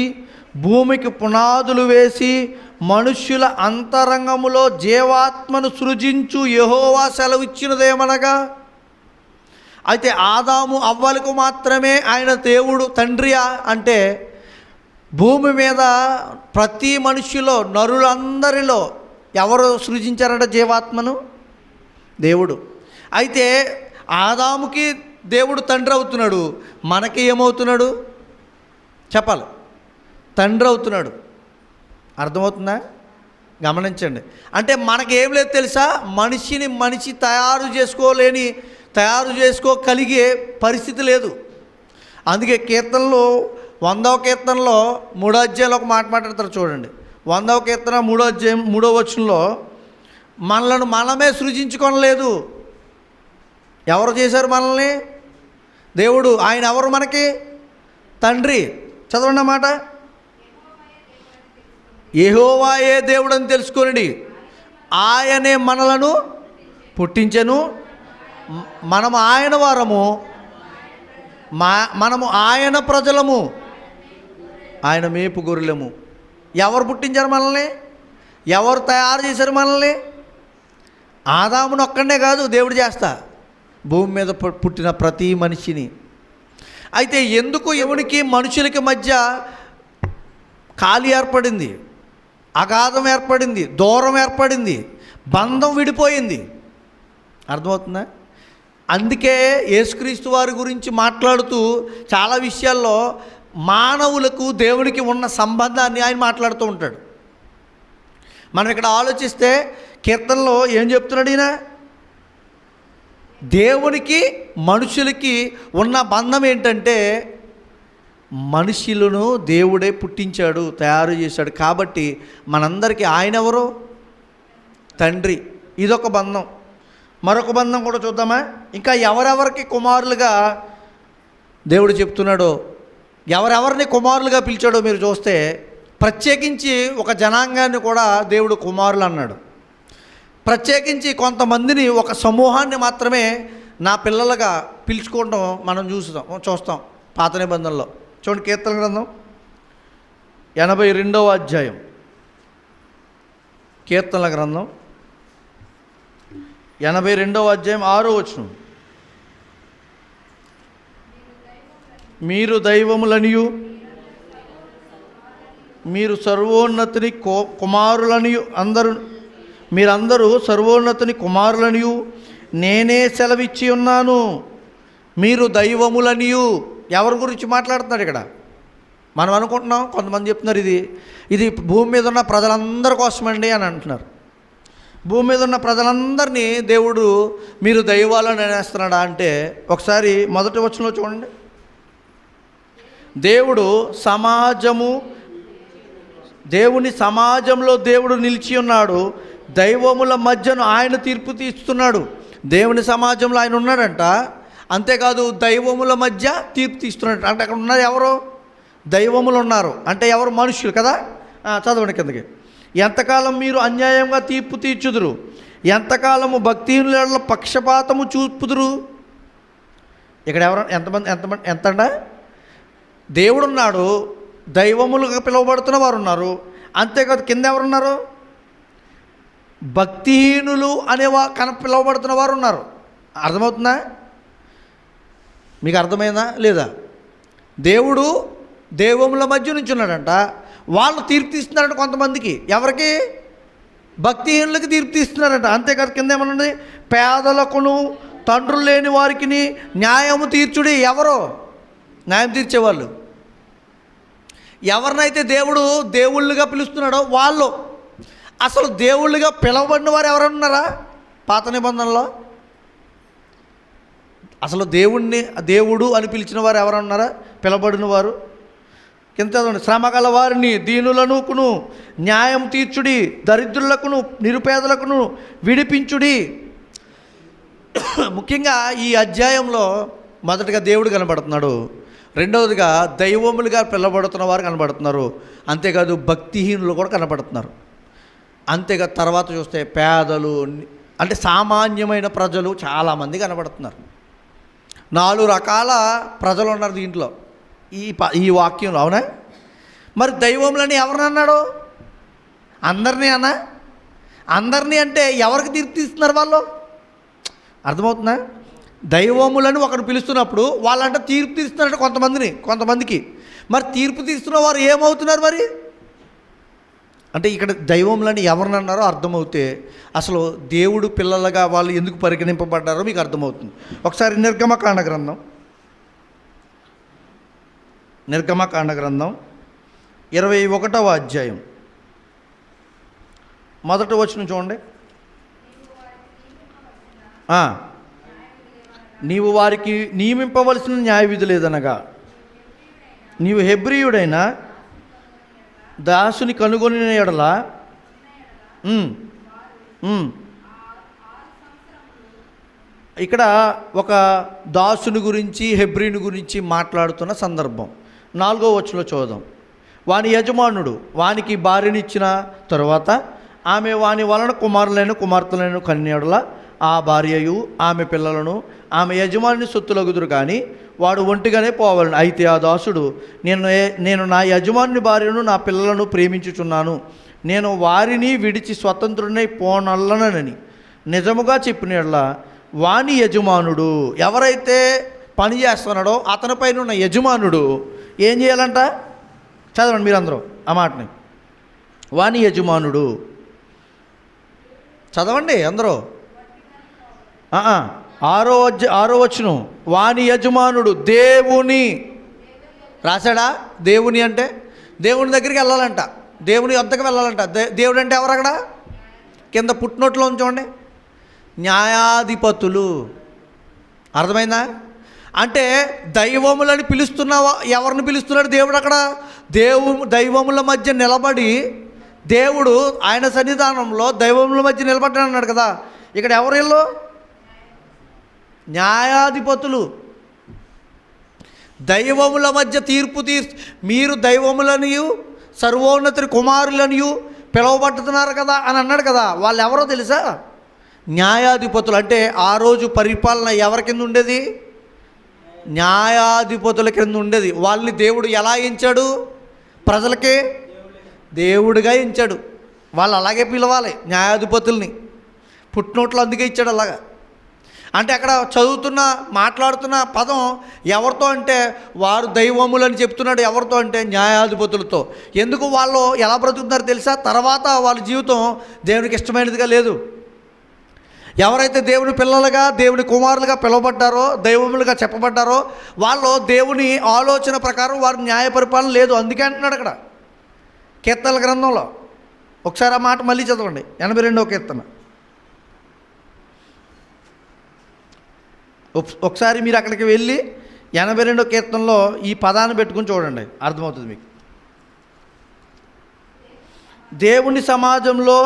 భూమికి పునాదులు వేసి మనుష్యుల అంతరంగములో జీవాత్మను సృజించు యెహోవా సెలవిచ్చినదేమనగా. అయితే ఆదాము అవ్వలకు మాత్రమే ఆయన దేవుడు తండ్రియా అంటే భూమి మీద ప్రతి మనుష్యులో, నరులందరిలో ఎవరు సృజించారట జీవాత్మను? దేవుడు. అయితే ఆదాముకి దేవుడు తండ్రి అవుతున్నాడు, మనకి ఏమవుతున్నాడు చెప్పాలి? తండ్రి అవుతున్నాడు. అర్థమవుతుందా? గమనించండి. అంటే మనకేం లేదు తెలుసా, మనిషి తయారు చేసుకోగలిగే పరిస్థితి లేదు. అందుకే కీర్తనలో 100వ కీర్తనలో 3వ అధ్యాయంలో ఒక మాట మాట్లాడతారు చూడండి. 100వ కీర్తన 3వ అధ్యాయం 3వ వచనంలో మనలను మనమే సృజించుకొనలేదు. ఎవరు చేశారు మనల్ని? దేవుడు. ఆయన ఎవరు మనకి? తండ్రి. చదవండి అన్నమాట. యెహోవాయే దేవుడని తెలుసుకొనిడి, ఆయనే మనలను పుట్టించెను, మనము ఆయన వారము, మనము ఆయన ప్రజలము, ఆయన మేపు గొర్రెలము. ఎవరు పుట్టించారు మనల్ని? ఎవరు తయారు చేశారు మనల్ని? ఆదామును ఒక్కడే కాదు దేవుడు చేస్తా, భూమి మీద పుట్టిన ప్రతి మనిషిని. అయితే ఎందుకు ఎవరికి మనుషులకి మధ్య ఖాళీ ఏర్పడింది, అగాధం ఏర్పడింది, దూరం ఏర్పడింది, బంధం విడిపోయింది? అర్థమవుతుందా? అందుకే యేసుక్రీస్తు వారి గురించి మాట్లాడుతూ చాలా విషయాల్లో మానవులకు దేవునికి ఉన్న సంబంధాన్ని ఆయన మాట్లాడుతూ ఉంటాడు. మనం ఇక్కడ ఆలోచిస్తే కీర్తనలో ఏం చెప్తున్నాడు ఈయన? దేవునికి మనుషులకి ఉన్న బంధం ఏంటంటే మనుషులను దేవుడే పుట్టించాడు, తయారు చేశాడు. కాబట్టి మనందరికీ ఆయన ఎవరు? తండ్రి. ఇదొక బంధం. మరొక బంధం కూడా చూద్దామా? ఇంకా ఎవరెవరికి కుమారులుగా దేవుడు చెప్తున్నాడో, ఎవరెవరిని కుమారులుగా పిలిచాడో మీరు చూస్తే, ప్రత్యేకించి ఒక జనాంగాన్ని కూడా దేవుడు కుమారులు అన్నాడు. ప్రత్యేకించి కొంతమందిని, ఒక సమూహాన్ని మాత్రమే నా పిల్లలుగా పిలుచుకోవడం మనం చూస్తాం పాత నిబంధనలో. చూడండి, కీర్తన గ్రంథం 82వ అధ్యాయం. కీర్తనల గ్రంథం 82వ అధ్యాయం 6వ వచనం. మీరు దైవములనియు మీరు సర్వోన్నతిని కుమారులనియు మీరందరూ సర్వోన్నతిని కుమారులనియు నేనే సెలవిచ్చి ఉన్నాను. మీరు దైవములనియు. ఎవరి గురించి మాట్లాడుతున్నాడు ఇక్కడ? మనం అనుకుంటున్నాం, కొంతమంది చెప్తున్నారు ఇది భూమి మీద ఉన్న ప్రజలందరి కోసమండి అని అంటున్నారు. భూమి మీద ఉన్న ప్రజలందరినీ దేవుడు మీరు దైవాలని అనేస్తున్నాడా అంటే, ఒకసారి మొదటి వచనంలో చూడండి. దేవుని సమాజంలో దేవుడు నిలిచి ఉన్నాడు, దైవముల మధ్యను ఆయన తీర్పు తీస్తున్నాడు. దేవుని సమాజంలో ఆయన ఉన్నాడంట. అంతేకాదు దైవముల మధ్య తీర్పు తీస్తున్నాడు. అంటే అక్కడ ఉన్నది ఎవరు? దైవములు ఉన్నారు. అంటే ఎవరు? మనుషులు కదా. చదవండి కిందకి. ఎంతకాలం మీరు అన్యాయంగా తీర్పు తీర్చుదురు, ఎంతకాలము భక్తిహీనుల పక్షపాతము చూపుదురు. ఇక్కడ ఎంతండ? దేవుడున్నాడు, దైవములుగా పిలువబడుతున్న వారు ఉన్నారు. అంతేకాదు కింద ఎవరున్నారు? భక్తిహీనులు పిలువబడుతున్న వారు ఉన్నారు. అర్థమవుతుందా? మీకు అర్థమైందా లేదా? దేవుడు దైవముల మధ్య నుంచి ఉన్నాడంట. వాళ్ళు తీర్పు తీస్తున్నారంట కొంతమందికి. ఎవరికి? భక్తిహీనులకి తీర్పు తీస్తున్నారంట. అంతేకాదు కింద ఏమన్నది? పేదలకును తండ్రులు లేని వారికి న్యాయము తీర్చుడి. ఎవరో న్యాయం తీర్చేవాళ్ళు? ఎవరినైతే దేవుడు దేవుళ్ళుగా పిలుస్తున్నాడో వాళ్ళు. అసలు దేవుళ్ళుగా పిలవబడిన వారు ఎవరైనా ఉన్నారా పాత నిబంధనలో? అసలు దేవుడు అని పిలిచిన వారు ఎవరైనా ఉన్నారా? పిలవబడిన వారు కింద శ్రమ గల వారిని, దీనులనుకును న్యాయం తీర్చుడి, దరిద్రులకును నిరుపేదలకును విడిపించుడి. ముఖ్యంగా ఈ అధ్యాయంలో మొదటగా దేవుడు కనబడుతున్నాడు, రెండవదిగా దైవములుగా పిలవబడుతున్న వారు కనబడుతున్నారు, అంతేకాదు భక్తిహీనులు కూడా కనబడుతున్నారు. అంతేగా తర్వాత చూస్తే పేదలు, అంటే సామాన్యమైన ప్రజలు చాలామంది కనబడుతున్నారు. 4 రకాల ప్రజలు ఉన్నారు దీంట్లో ఈ వాక్యంలో. అవునా? మరి దైవములని ఎవరిని అన్నాడు? అందరినీ అన్నా? అందరినీ అంటే ఎవరికి తీర్పు తీస్తున్నారు వాళ్ళు? అర్థమవుతుందా? దైవములని ఒకరు పిలుస్తున్నప్పుడు వాళ్ళంటే తీర్పు తీస్తున్నారంటే కొంతమందికి. మరి తీర్పు తీస్తున్న వారు ఏమవుతున్నారు మరి? అంటే ఇక్కడ దైవములని ఎవరిని అన్నారో అర్థమవుతే అసలు దేవుడు పిల్లలుగా వాళ్ళు ఎందుకు పరిగణింపబడ్డారో మీకు అర్థమవుతుంది. ఒకసారి నిర్గమకాండ గ్రంథం 21వ అధ్యాయం మొదటి వచనం చూడండి. నీవు వారికి నియమింపవలసిన న్యాయ విధి లేదనగా నీవు హెబ్రీయుడైన దాసుని కనుగొనిన ఎడల ఇక్కడ ఒక దాసుని గురించి హెబ్రీని గురించి మాట్లాడుతున్న సందర్భం. 4వ వచనంలో చూద్దాం. వాని యజమానుడు వానికి భార్యనిచ్చిన తరువాత ఆమె వాని వలన కుమార్తెలను కన్యడల ఆ భార్యయు ఆమె పిల్లలను ఆమె యజమాని సొత్తులగుదురు కానీ వాడు ఒంటిగానే పోవాలని. అయితే ఆ దాసుడు నేను నా యజమాని భార్యను నా పిల్లలను ప్రేమించుచున్నాను, నేను వారిని విడిచి స్వతంత్రుడినై పోనల్లనని నిజముగా చెప్పినట్లా వాని యజమానుడు, ఎవరైతే పని చేస్తున్నాడో అతనిపైన ఉన్న యజమానుడు ఏం చేయాలంట? చదవండి మీరందరూ ఆ మాటని. వాని యజమానుడు చదవండి అందరూ. 6వ వచనం. వాని యజమానుడు దేవుని రాశాడా? దేవుని అంటే దేవుని దగ్గరికి వెళ్ళాలంట, దేవుని వద్దకు వెళ్ళాలంట. దేవుడు అంటే ఎవరు? అక్కడ కింద పుట్టినోట్లో ఉంచండి, న్యాయాధిపతులు. అర్థమైందా? అంటే దైవములని పిలుస్తున్నావా? ఎవరిని పిలుస్తున్నాడు దేవుడు? అక్కడ దైవముల మధ్య నిలబడి దేవుడు ఆయన సన్నిధానంలో దైవముల మధ్య నిలబడ్డాడు అన్నాడు కదా. ఇక్కడ ఎవరు వీళ్ళు? న్యాయాధిపతులు. దైవముల మధ్య తీర్పు మీరు దైవములనియు సర్వోన్నతుని కుమారులనియు పిలువబడుతున్నారు కదా అని అన్నాడు కదా. వాళ్ళు ఎవరో తెలుసా? న్యాయాధిపతులు. అంటే ఆ రోజు పరిపాలన ఎవరి కింద ఉండేది? న్యాయాధిపతుల కింద ఉండేది. వాళ్ళని దేవుడు ఎలా ఎంచాడు? ప్రజలకే దేవుడిగా ఎంచాడు. వాళ్ళు అలాగే పిలవాలి న్యాయాధిపతుల్ని. పుట్టినోట్లు అందుకే ఇచ్చాడు అలాగా. అంటే అక్కడ మాట్లాడుతున్న పదం ఎవరితో అంటే వారు దైవములని చెప్తున్నాడు. ఎవరితో అంటే న్యాయాధిపతులతో. ఎందుకు? వాళ్ళు ఎలా బ్రతుకుతున్నారో తెలుసా? తర్వాత వాళ్ళ జీవితం దేవునికి ఇష్టమైనదిగా లేదు. ఎవరైతే దేవుని పిల్లలుగా దేవుని కుమారులుగా పిలువబడ్డారో దైవములుగా చెప్పబడ్డారో వాళ్ళు దేవుని ఆలోచన ప్రకారం వారి న్యాయ పరిపాలన లేదు. అందుకే అంటున్నాడు అక్కడ కీర్తనల గ్రంథంలో. ఒకసారి ఆ మాట మళ్ళీ చదవండి. 82వ కీర్తన. ఒకసారి మీరు అక్కడికి వెళ్ళి 82వ కీర్తనలో ఈ పదాన్ని పెట్టుకుని చూడండి, అర్థమవుతుంది మీకు. దేవుని సమాజంలో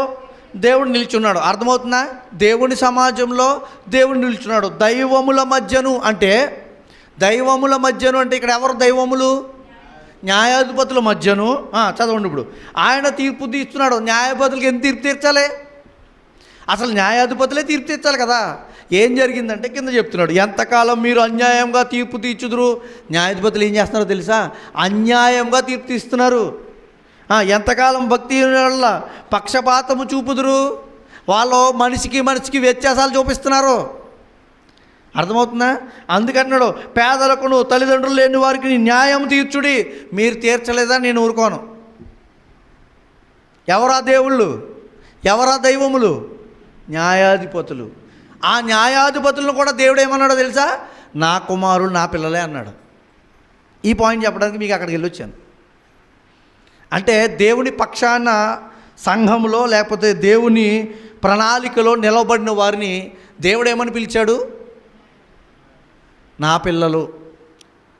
దేవుడు నిల్చున్నాడు. అర్థమవుతుందా? దేవుని సమాజంలో దేవుడు నిల్చున్నాడు. దైవముల మధ్యను అంటే ఇక్కడ ఎవరు దైవములు? న్యాయాధిపతుల మధ్యను. చదవండి ఇప్పుడు. ఆయన తీర్పు తీస్తున్నాడు. న్యాయాధిపతులకి ఎంత తీర్పు తీర్చాలి? అసలు న్యాయాధిపతులే తీర్పు తీర్చాలి కదా. ఏం జరిగిందంటే కింద చెప్తున్నాడు, ఎంతకాలం మీరు అన్యాయంగా తీర్పు తీర్చుదురు. న్యాయాధిపతులు ఏం చేస్తున్నారో తెలుసా? అన్యాయంగా తీర్పు తీస్తున్నారు. ఎంతకాలం భక్తి వల్ల పక్షపాతము చూపుదురు. వాళ్ళు మనిషికి వ్యత్యాసాలు చూపిస్తున్నారు. అర్థమవుతుందా? అందుకన్నాడు పేదలకును తల్లిదండ్రులు లేని వారికి న్యాయం తీర్చుడి. మీరు తీర్చలేదా నేను ఊరుకోను. ఎవరా దేవుళ్ళు? ఎవరా దైవములు? న్యాయాధిపతులు. ఆ న్యాయాధిపతులను కూడా దేవుడు ఏమన్నాడో తెలుసా? నా కుమారులు నా పిల్లలే అన్నాడు. ఈ పాయింట్ చెప్పడానికి మీకు అక్కడికి వెళ్ళొచ్చాను. అంటే దేవుని పక్షాన సంఘంలో లేకపోతే దేవుని ప్రణాళికలో నిలబడిన వారిని దేవుడు ఏమని పిలిచాడు? నా పిల్లలు,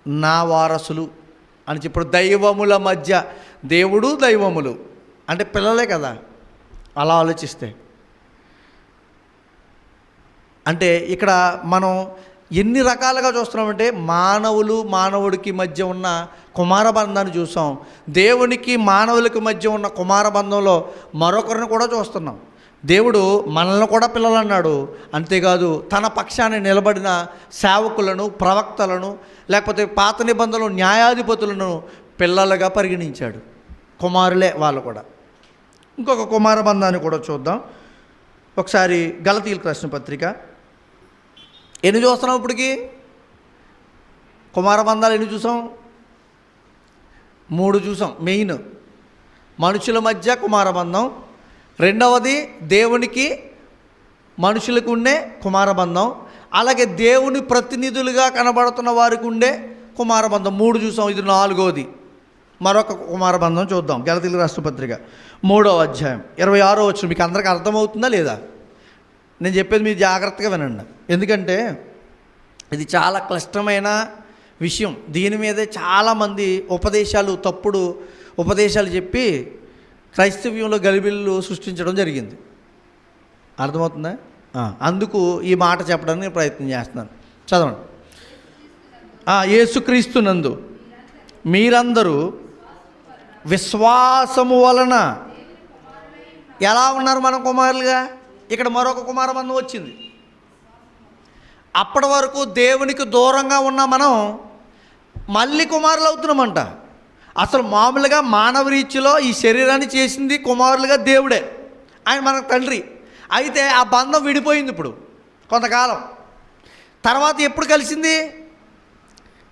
నా వారసులు అని చెప్పాడు. దైవముల మధ్య దేవుడు, దైవములు అంటే పిల్లలే కదా. అలా ఆలోచిస్తే అంటే ఇక్కడ మనం ఎన్ని రకాలుగా చూస్తున్నామంటే మానవుడికి మధ్య ఉన్న కుమారబంధాన్ని చూసాం. దేవునికి మానవులకి మధ్య ఉన్న కుమారబంధంలో మరొకరిని కూడా చూస్తున్నాం. దేవుడు మనల్ని కూడా పిల్లలు అన్నాడు. అంతేకాదు తన పక్షాన్ని నిలబడిన సేవకులను, ప్రవక్తలను, లేకపోతే పాత నిబంధనలు న్యాయాధిపతులను పిల్లలుగా పరిగణించాడు. కుమారులే వాళ్ళు కూడా. ఇంకొక కుమారబంధాన్ని కూడా చూద్దాం. ఒకసారి గలతీయులకు రాసిన పత్రిక. ఎన్ని చూస్తున్నాం ఇప్పటికి? కుమారబంధాలు ఎన్ని చూసాం? 3 చూసాం. మెయిన్ మనుషుల మధ్య కుమారబంధం, రెండవది దేవునికి మనుషులకు ఉండే కుమారబంధం, అలాగే దేవుని ప్రతినిధులుగా కనబడుతున్న వారికి ఉండే కుమారబంధం 3 చూసాం. ఇది 4వది. మరొక కుమారబంధం చూద్దాం. గలతీయులకు రాసిన పత్రిక 3వ అధ్యాయం 26వ వచనం. మీకు అందరికీ అర్థమవుతుందా లేదా? నేను చెప్పేది మీరు జాగ్రత్తగా వినండి, ఎందుకంటే ఇది చాలా క్లిష్టమైన విషయం. దీని మీదే చాలామంది తప్పుడు ఉపదేశాలు చెప్పి క్రైస్తవ్యంలో గలిబిళ్ళు సృష్టించడం జరిగింది. అర్థమవుతుందా? అందుకు ఈ మాట చెప్పడానికి నేను ప్రయత్నం చేస్తున్నాను. చదవండి. యేసుక్రీస్తునందు మీరందరూ విశ్వాసము వలన ఎలా ఉన్నారు? మనం కుమారులుగా. ఇక్కడ మరొక కుమారబంధం వచ్చింది. అప్పటి వరకు దేవునికి దూరంగా ఉన్న మనం మళ్ళీ కుమారులు అవుతున్నామంట. అసలు మామూలుగా మానవ రీతిలో ఈ శరీరాన్ని చేసింది కుమారులుగా దేవుడే, ఆయన మనకు తండ్రి. అయితే ఆ బంధం విడిపోయింది ఇప్పుడు కొంతకాలం. తర్వాత ఎప్పుడు కలిసింది?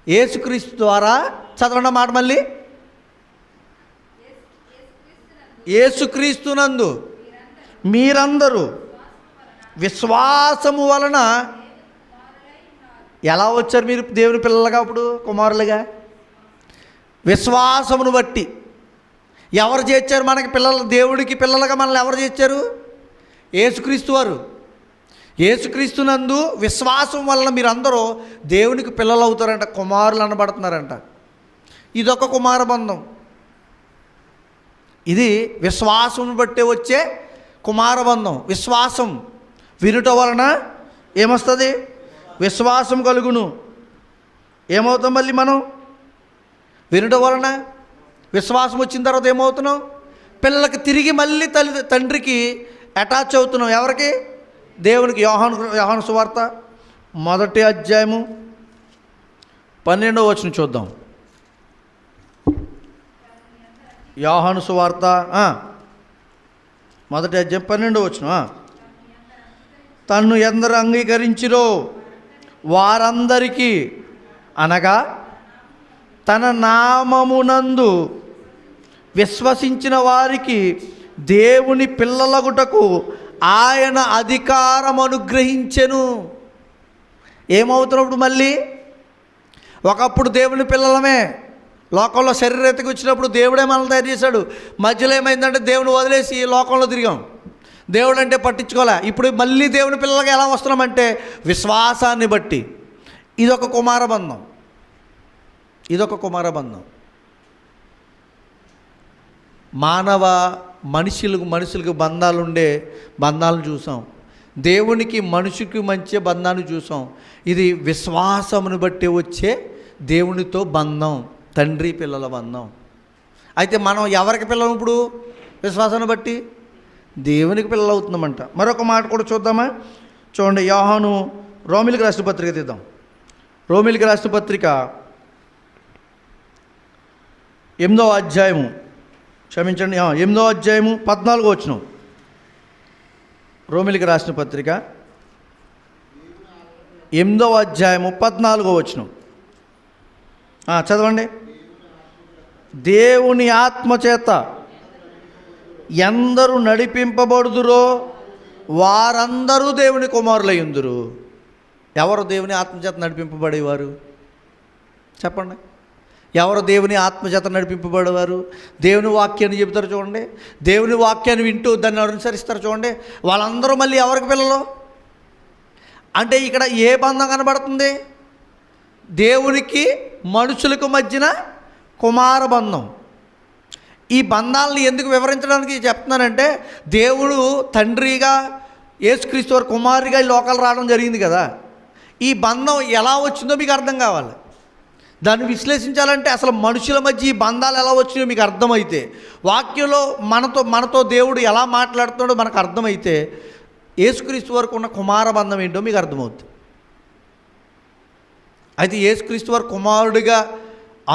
యేసుక్రీస్తు ద్వారా. చదవండి మాట మళ్ళీ. యేసుక్రీస్తునందు మీరందరూ విశ్వాసము వలన ఎలా వచ్చారు మీరు దేవుని పిల్లలుగా? అప్పుడు కుమారులుగా విశ్వాసమును బట్టి. ఎవరు చేర్చారు మనకి పిల్లలు? దేవుడికి పిల్లలుగా మనల్ని ఎవరు చేర్చారు? యేసుక్రీస్తు వారు. యేసుక్రీస్తునందు విశ్వాసం వలన మీరందరూ దేవునికి పిల్లలు అవుతారంట, కుమారులు అనబడుతున్నారంట. ఇదొక కుమారబంధం. ఇది విశ్వాసం బట్టే వచ్చే కుమారబంధం. విశ్వాసం వినుట వలన ఏమొస్తుంది? విశ్వాసం కలుగును. ఏమవుతాం మళ్ళీ మనం? వినుట వలన విశ్వాసం వచ్చిన తర్వాత ఏమవుతున్నాం? పిల్లలకి తిరిగి మళ్ళీ తండ్రికి అటాచ్ అవుతున్నాం. ఎవరికి? దేవునికి. యోహాను సువార్త 1వ అధ్యాయము 12వ వచనం చూద్దాం. యోహాను సువార్త 1వ అధ్యాయం 12వ వచనం. తన్ను ఎందరు అంగీకరించిరో వారందరికీ, అనగా తన నామమునందు విశ్వసించిన వారికి దేవుని పిల్లలగుటకు ఆయన అధికారం అనుగ్రహించెను. ఏమవుతున్నప్పుడు మళ్ళీ? ఒకప్పుడు దేవుని పిల్లలమే. లోకంలో శరీరెత్తుకు వచ్చినప్పుడు దేవుడే మనల్ని తయారు చేశాడు. మధ్యలో ఏమైందంటే దేవుని వదిలేసి లోకంలో తిరిగాం. దేవుడు అంటే పట్టించుకోలే. ఇప్పుడు మళ్ళీ దేవుని పిల్లలకి ఎలా వస్తున్నామంటే విశ్వాసాన్ని బట్టి. ఇదొక కుమారబంధం. మనుషులకు బంధాలుండే బంధాలను చూసాం. దేవునికి మనిషికి మధ్య బంధాన్ని చూసాం. ఇది విశ్వాసమును బట్టి వచ్చే దేవునితో బంధం, తండ్రి పిల్లల బంధం. అయితే మనం ఎవరికి పిల్లలు? ఇప్పుడు విశ్వాసాన్ని బట్టి దేవునికి పిల్లలు అవుతున్నామంట. మరొక మాట కూడా చూద్దామా? చూడండి. యోహాను రోమిలికి రాసిన పత్రిక తీద్దాం. రోమిలికి రాసిన పత్రిక 8వ అధ్యాయము 8వ అధ్యాయము 14వ వచనం. రోమిలికి రాసిన పత్రిక 8వ అధ్యాయము 14వ వచనం. చదవండి. దేవుని ఆత్మచేత ఎందరు నడిపింపబడుదురో వారందరూ దేవుని కుమారులయ్యుందురు. ఎవరు దేవుని ఆత్మచేత నడిపింపబడేవారు చెప్పండి? ఎవరు దేవుని ఆత్మచేత నడిపింపబడేవారు, దేవుని వాక్యాన్ని చెబుతారు చూడండి, దేవుని వాక్యాన్ని వింటూ దాన్ని అనుసరిస్తారు చూడండి, వాళ్ళందరూ మళ్ళీ ఎవరికి పిల్లలు? అంటే ఇక్కడ ఏ బంధం కనబడుతుంది? దేవునికి మనుషులకు మధ్యన కుమార బంధం. ఈ బంధాలని ఎందుకు వివరించడానికి చెప్తున్నానంటే, దేవుడు తండ్రిగా యేసుక్రీస్తు వారు కుమారుడిగా ఈ లోకాలు రావడం జరిగింది కదా. ఈ బంధం ఎలా వచ్చిందో మీకు అర్థం కావాలి. దాన్ని విశ్లేషించాలంటే అసలు మనుషుల మధ్య ఈ బంధాలు ఎలా వచ్చినాయో మీకు అర్థమైతే, వాక్యంలో మనతో దేవుడు ఎలా మాట్లాడుతున్నాడో మనకు అర్థమైతే, యేసుక్రీస్తు వరకు ఉన్న కుమార బంధం ఏంటో మీకు అర్థమవుతుంది. అయితే యేసుక్రీస్తు వారు కుమారుడిగా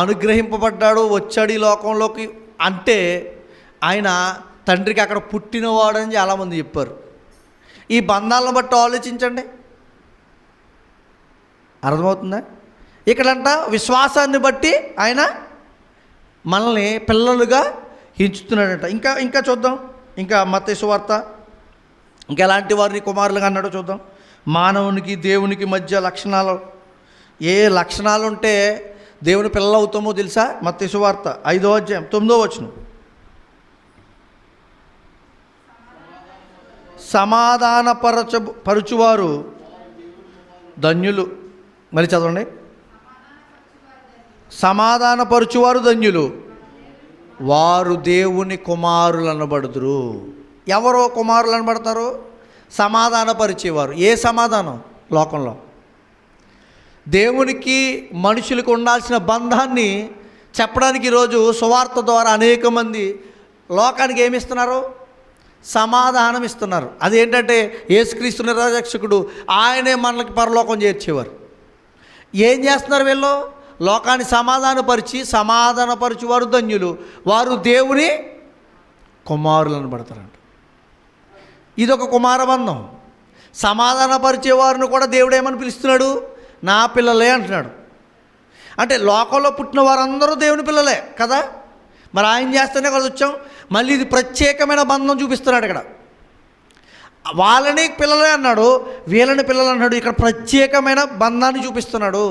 అనుగ్రహింపబడ్డాడు, వచ్చాడు ఈ లోకంలోకి అంటే ఆయన తండ్రికి అక్కడ పుట్టినవాడని చాలామంది చెప్పారు. ఈ బంధాలను బట్టి ఆలోచించండి, అర్థమవుతుందా? ఇక్కడంట విశ్వాసాన్ని బట్టి ఆయన మనల్ని పిల్లలుగా ఎంచుతున్నాడంట. ఇంకా చూద్దాం, ఇంకా మత్తయి సువార్త ఇంకా ఎలాంటి వారిని కుమారులుగా అన్నాడో చూద్దాం. మానవునికి దేవునికి మధ్య లక్షణాలు, ఏ లక్షణాలు ఉంటే దేవుని పిల్లలు అవుతామో తెలుసా? మత్తయి సువార్త 5వ అధ్యాయం 9వ వచనం. పరుచువారు ధన్యులు. మరి చదవండి. సమాధానపరుచువారు ధన్యులు, వారు దేవుని కుమారులు అనబడుదురు. ఎవరో కుమారులు అనబడతారు? సమాధానపరిచేవారు. ఏ సమాధానం? లోకంలో దేవునికి మనుషులకు ఉండాల్సిన బంధాన్ని చెప్పడానికి ఈరోజు సువార్త ద్వారా అనేక మంది లోకానికి ఏమిస్తున్నారు? సమాధానం ఇస్తున్నారు. అదేంటంటే యేసుక్రీస్తు నిరక్షకుడు, ఆయనే మనకి పరలోకం చేర్చేవారు. ఏం చేస్తున్నారు వీళ్ళు? లోకాన్ని సమాధానపరిచి వారు ధన్యులు, వారు దేవుని కుమారులు అనబడతారంట. ఇదొక కుమారబంధం. సమాధానపరిచేవారిని కూడా దేవుడు ఏమని పిలుస్తున్నాడు? నా పిల్లలే అంటున్నాడు. అంటే లోకంలో పుట్టిన వారందరూ దేవుని పిల్లలే కదా. మరి ఆయన చేస్తేనే కదా వచ్చాం. మళ్ళీ ఇది ప్రత్యేకమైన బంధం చూపిస్తున్నాడు ఇక్కడ. వాళ్ళని పిల్లలే అన్నాడు, వీళ్ళని పిల్లలు అన్నాడు. ఇక్కడ ప్రత్యేకమైన బంధాన్ని చూపిస్తున్నాడు.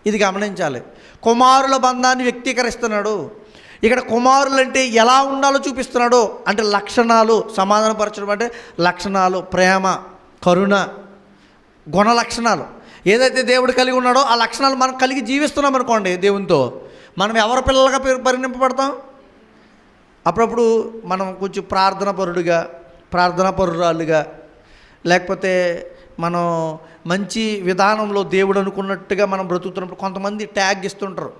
ఇది గమనించాలి. కుమారుల బంధాన్ని వ్యక్తీకరిస్తున్నాడు. ఇక్కడ కుమారులు అంటే ఎలా ఉండాలో చూపిస్తున్నాడు. అంటే లక్షణాలు, సమాధానపరచడం అంటే లక్షణాలు, ప్రేమ, కరుణ, గుణ లక్షణాలు ఏదైతే దేవుడు కలిగి ఉన్నాడో ఆ లక్షణాలు మనం కలిగి జీవిస్తున్నాం అనుకోండి దేవునితో, మనం ఎవరి పిల్లలుగా పరిగణింపబడతాం? అప్పుడప్పుడు మనం కొంచెం ప్రార్థనాపరురాలుగా, లేకపోతే మనం మంచి విధానంలో దేవుడు అనుకున్నట్టుగా మనం బ్రతుకుతున్నప్పుడు కొంతమంది ట్యాగ్ ఇస్తుంటారు.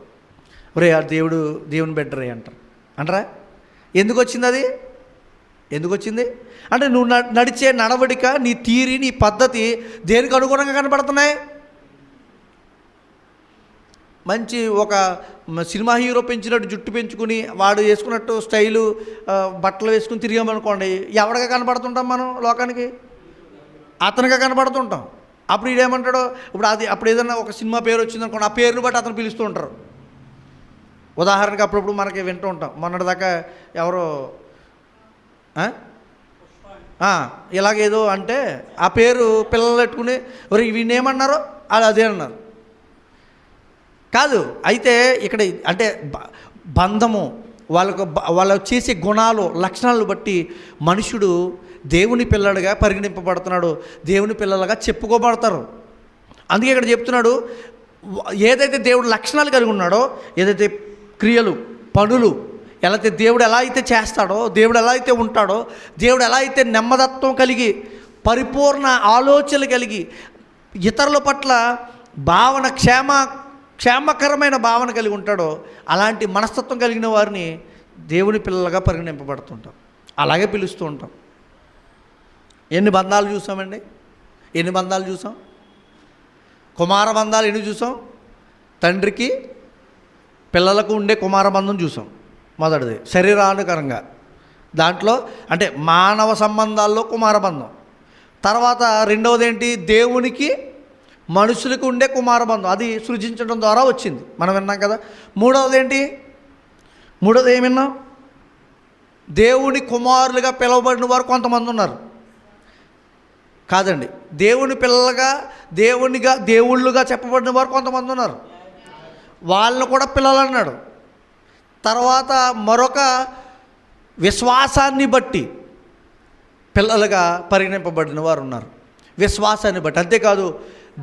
ఒరే ఆ దేవుని బెడ్రే అంటారా? ఎందుకు వచ్చింది అది? ఎందుకు వచ్చింది అంటే నువ్వు నడిచే నడవడిక, నీ తీరి, నీ పద్ధతి దేనికి అనుగుణంగా కనపడుతున్నాయి? మంచి ఒక సినిమా హీరో పెంచినట్టు జుట్టు పెంచుకుని వాడు వేసుకున్నట్టు స్టైలు బట్టలు వేసుకుని తిరిగామనుకోండి, ఎవడిగా కనపడుతుంటాం మనం లోకానికి? అతనిగా కనపడుతుంటాం. అప్పుడు ఇదేమంటాడో, అప్పుడు ఏదన్నా ఒక సినిమా పేరు వచ్చిందనుకోండి, ఆ పేరుని బట్టి అతను పిలుస్తూ ఉంటారు. ఉదాహరణకి అప్పుడప్పుడు మనకి వింటూ ఉంటాం. మొన్నటిదాకా ఎవరో ఇలాగేదో అంటే ఆ పేరు పిల్లలు పెట్టుకుని వీణేమన్నారో అదే అన్నారు. కాదు. అయితే ఇక్కడ అంటే బంధము, వాళ్ళు చేసే గుణాలు, లక్షణాలను బట్టి మనుషుడు దేవుని పిల్లలుగా పరిగణింపబడుతున్నాడు, దేవుని పిల్లలుగా చెప్పుకోబడతారు. అందుకే ఇక్కడ చెప్తున్నాడు, ఏదైతే దేవుడు లక్షణాలు కలిగి ఉన్నాడో, ఏదైతే క్రియలు, పనులు, దేవుడు ఎలా అయితే చేస్తాడో, దేవుడు ఎలా అయితే ఉంటాడో, దేవుడు ఎలా అయితే నెమ్మదత్వం కలిగి, పరిపూర్ణ ఆలోచనలు కలిగి, ఇతరుల పట్ల భావన, క్షేమకరమైన భావన కలిగి ఉంటాడో, అలాంటి మనస్తత్వం కలిగిన వారిని దేవుని పిల్లలుగా పరిగణింపబడుతుంటాం. అలాగే పిలుస్తూ ఉంటాం. ఎన్ని బంధాలు చూసామండి? ఎన్ని బంధాలు చూసాం? కుమార బంధాలు ఎన్ని చూసాం? తండ్రికి పిల్లలకు ఉండే కుమార బంధం చూసాం. మొదటిది శరీరానుకరంగా, దాంట్లో అంటే మానవ సంబంధాల్లో కుమార బంధం. తర్వాత రెండవది ఏంటి? దేవునికి మనుషులకు ఉండే కుమార బంధం, అది సృజించడం ద్వారా వచ్చింది, మనం విన్నాం కదా. మూడవది ఏమి విన్నాం? దేవుని కుమారులుగా పిలువబడిన వారు కొంతమంది ఉన్నారు. కాదండి, దేవుని పిల్లలుగా, దేవుళ్ళుగా చెప్పబడిన వారు కొంతమంది ఉన్నారు. వాళ్ళని కూడా పిల్లలు అన్నాడు. తర్వాత మరొక విశ్వాసాన్ని బట్టి పిల్లలుగా పరిగణింపబడిన వారు ఉన్నారు. విశ్వాసాన్ని బట్టి. అంతేకాదు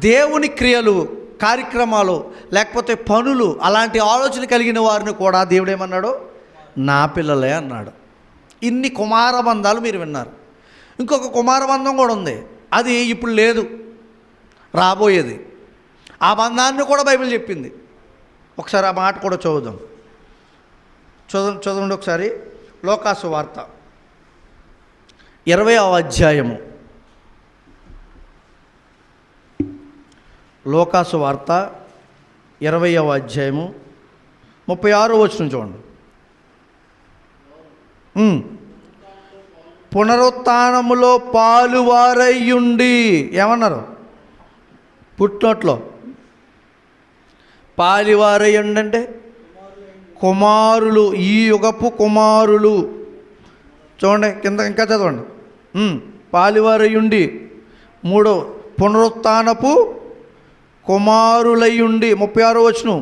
దేవుని క్రియలు, కార్యక్రమాలు, లేకపోతే పనులు, అలాంటి ఆలోచన కలిగిన వారిని కూడా దేవుడు ఏమన్నాడు? నా పిల్లలే అన్నాడు. ఇన్ని కుమార బంధాలు మీరు విన్నారు. ఇంకొక కుమార బంధం కూడా ఉంది. అది ఇప్పుడు లేదు, రాబోయేది. ఆ బంధాన్ని కూడా బైబిల్ చెప్పింది. ఒకసారి ఆ మాట కూడా చదువుదాం. చదవండి ఒకసారి. లోకాసు వార్త 20వ అధ్యాయము. లోకాసు వార్త 20వ అధ్యాయము 36వ వచనం చూడండి. పునరుత్థానములో పాలువారయ్యుండి ఏమన్నారు? పుట్టినట్లో పాలువారయ్యుండి అంటే కుమారులు, ఈ యుగపు కుమారులు. చూడండి కింద ఇంకా చదవండి. పాలువారయ్యుండి. 3 పునరుత్థానపు కుమారులయ్యుండి. 36వ వచనం.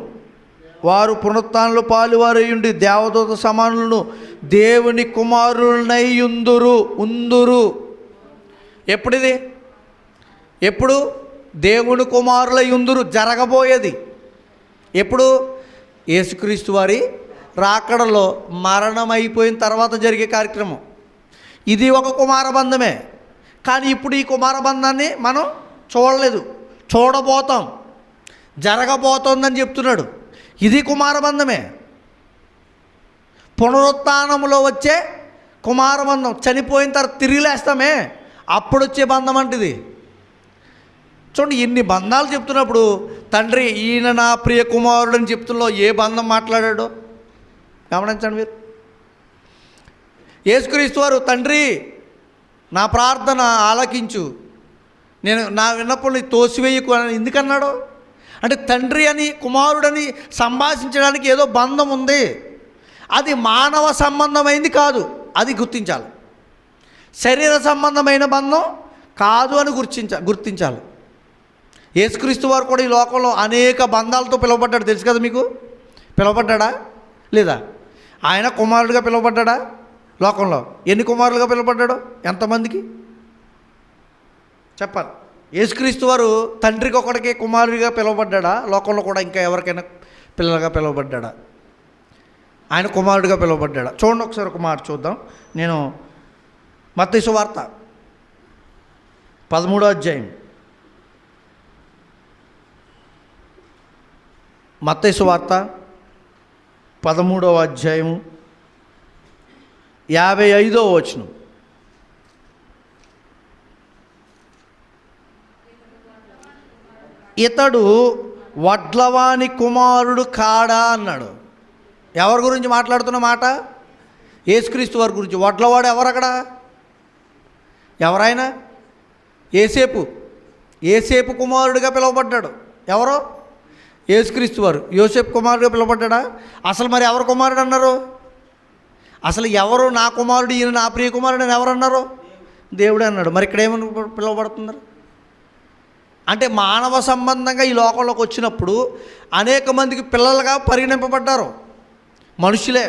వారు పునరుత్థానంలో పాలువారయ్యుండి దేవదూత సమానులను దేవుని కుమారులనై ఉందురు. ఎప్పుడిది? ఎప్పుడు? దేవుని కుమారులై ఉందురు. జరగబోయేది ఎప్పుడు? యేసుక్రీస్తు వారి రాకడలో మరణం అయిపోయిన తర్వాత జరిగే కార్యక్రమం. ఇది ఒక కుమార బంధమే. కానీ ఇప్పుడు ఈ కుమార బంధాన్ని మనం చూడలేదు, చూడబోతాం. జరగబోతోందని చెప్తున్నాడు. ఇది కుమార బంధమే. పునరుత్థానంలో వచ్చే కుమార బంధం. చనిపోయిన తర్వాత తిరిగి లేస్తామే, అప్పుడు వచ్చే బంధం అంటిది. చూడండి, ఇన్ని బంధాలు చెప్తున్నప్పుడు తండ్రి ఈయన నా ప్రియ కుమారుడు అని చెప్తుల్లో ఏ బంధం మాట్లాడాడో గమనించండి మీరు. యేసుక్రీస్తు వారు తండ్రి నా ప్రార్థన ఆలకించు, నేను నా విన్నప్పుడు తోసివేయకు అని ఎందుకన్నాడు? అంటే తండ్రి అని కుమారుడని సంభాషించడానికి ఏదో బంధం ఉంది. అది మానవ సంబంధమైంది కాదు, అది గుర్తించాలి. శరీర సంబంధమైన బంధం కాదు అని గుర్తించాలి. యేసుక్రీస్తు వారు కూడా ఈ లోకంలో అనేక బంధాలతో పిలువబడ్డాడు. తెలుసు కదా మీకు? పిలువబడ్డా లేదా? ఆయన కుమారుడిగా పిలువబడ్డా? లోకంలో ఎన్ని కుమారులుగా పిలువబడ్డాడో ఎంతమందికి చెప్పాలి. యేసుక్రీస్తు వారు తండ్రికి ఒకడికి కుమారుడిగా పిలువబడ్డా? లోకంలో కూడా ఇంకా ఎవరికైనా పిల్లలుగా పిలువబడ్డా? ఆయన కుమారుడిగా పిలువబడ్డా? చూడండి ఒకసారి ఒక మాట చూద్దాం. నేను మత్తయి సువార్త 13వ అధ్యాయం. మత్తయి సువార్త 13వ అధ్యాయము 55వ వచనం. ఇతడు వడ్లవాని కుమారుడు కాడా అన్నాడు. ఎవరి గురించి మాట్లాడుతున్న మాట? యేసుక్రీస్తు వారి గురించి. వడ్లవాడు ఎవరు అక్కడ? ఎవరైనా? ఏసేపు కుమారుడిగా పిలువబడ్డాడు. ఎవరో? యేసుక్రీస్తు వారు. యోసేపు కుమారుడిగా పిలువబడ్డా? అసలు మరి ఎవరు కుమారుడు అన్నారు? అసలు ఎవరు నా కుమారుడు, ఈయన నా ప్రియ కుమారుడు అని ఎవరు అన్నారు? దేవుడే అన్నాడు. మరి ఇక్కడ ఏమని పిలువబడుతున్నారు? అంటే మానవ సంబంధంగా ఈ లోకంలోకి వచ్చినప్పుడు అనేక మందికి పిల్లలుగా పరిగణింపబడ్డారు మనుషులే.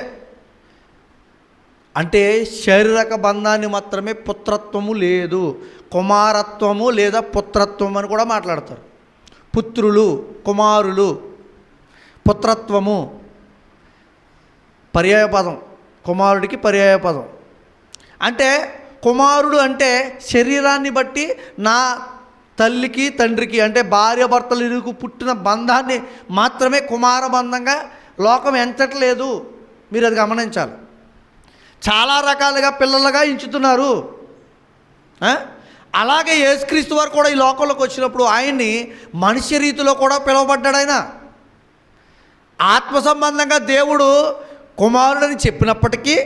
అంటే శారీరక బంధాన్ని మాత్రమే పుత్రత్వము లేదు, కుమారత్వము లేదా పుత్రత్వం అని కూడా మాట్లాడతారు. పుత్రులు, కుమారులు, పుత్రత్వము పర్యాయపదం. కుమారుడికి పర్యాయపదం. అంటే కుమారుడు అంటే శరీరాన్ని బట్టి నా తల్లికి తండ్రికి అంటే భార్య భర్తలకు పుట్టిన బంధాన్ని మాత్రమే కుమార బంధంగా లోకం ఎంచట్లేదు. మీరు అది గమనించాలి. చాలా రకాలుగా పిల్లలుగా ఎంచుతున్నారు. అలాగే యేసుక్రీస్తు వారు కూడా ఈ లోకంలోకి వచ్చినప్పుడు ఆయన్ని మనిషి రీతిలో కూడా పిలువబడ్డాడు. ఆయన ఆత్మ సంబంధంగా దేవుడు కుమారుడని చెప్పినప్పటికీ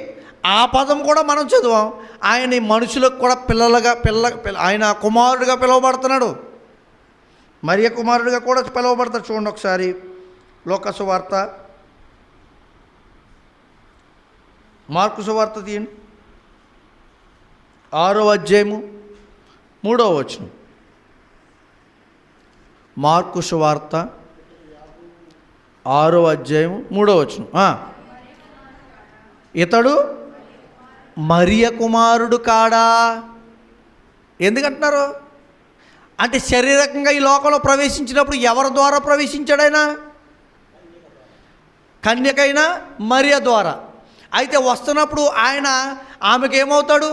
ఆ పదం కూడా మనం చదివాం. ఆయన మనుషులకు కూడా ఆయన కుమారుడిగా పిలువబడుతున్నాడు. మరియ కుమారుడిగా కూడా పిలువబడతాడు. చూడండి ఒకసారి లోకా సువార్త, మార్కు సువార్త తీయండి, 6వ అధ్యాయము 3వ వచనం. మార్కు సువార్త 6వ అధ్యాయం 3వ వచనం. ఇతడు మరియ కుమారుడు కాడా? ఎందుకంటున్నారు అంటే శారీరకంగా ఈ లోకంలో ప్రవేశించినప్పుడు ఎవరి ద్వారా ప్రవేశించాడైనా? కన్యకైనా మరియ ద్వారా. అయితే వస్తున్నప్పుడు ఆయన ఆమెకేమవుతాడు?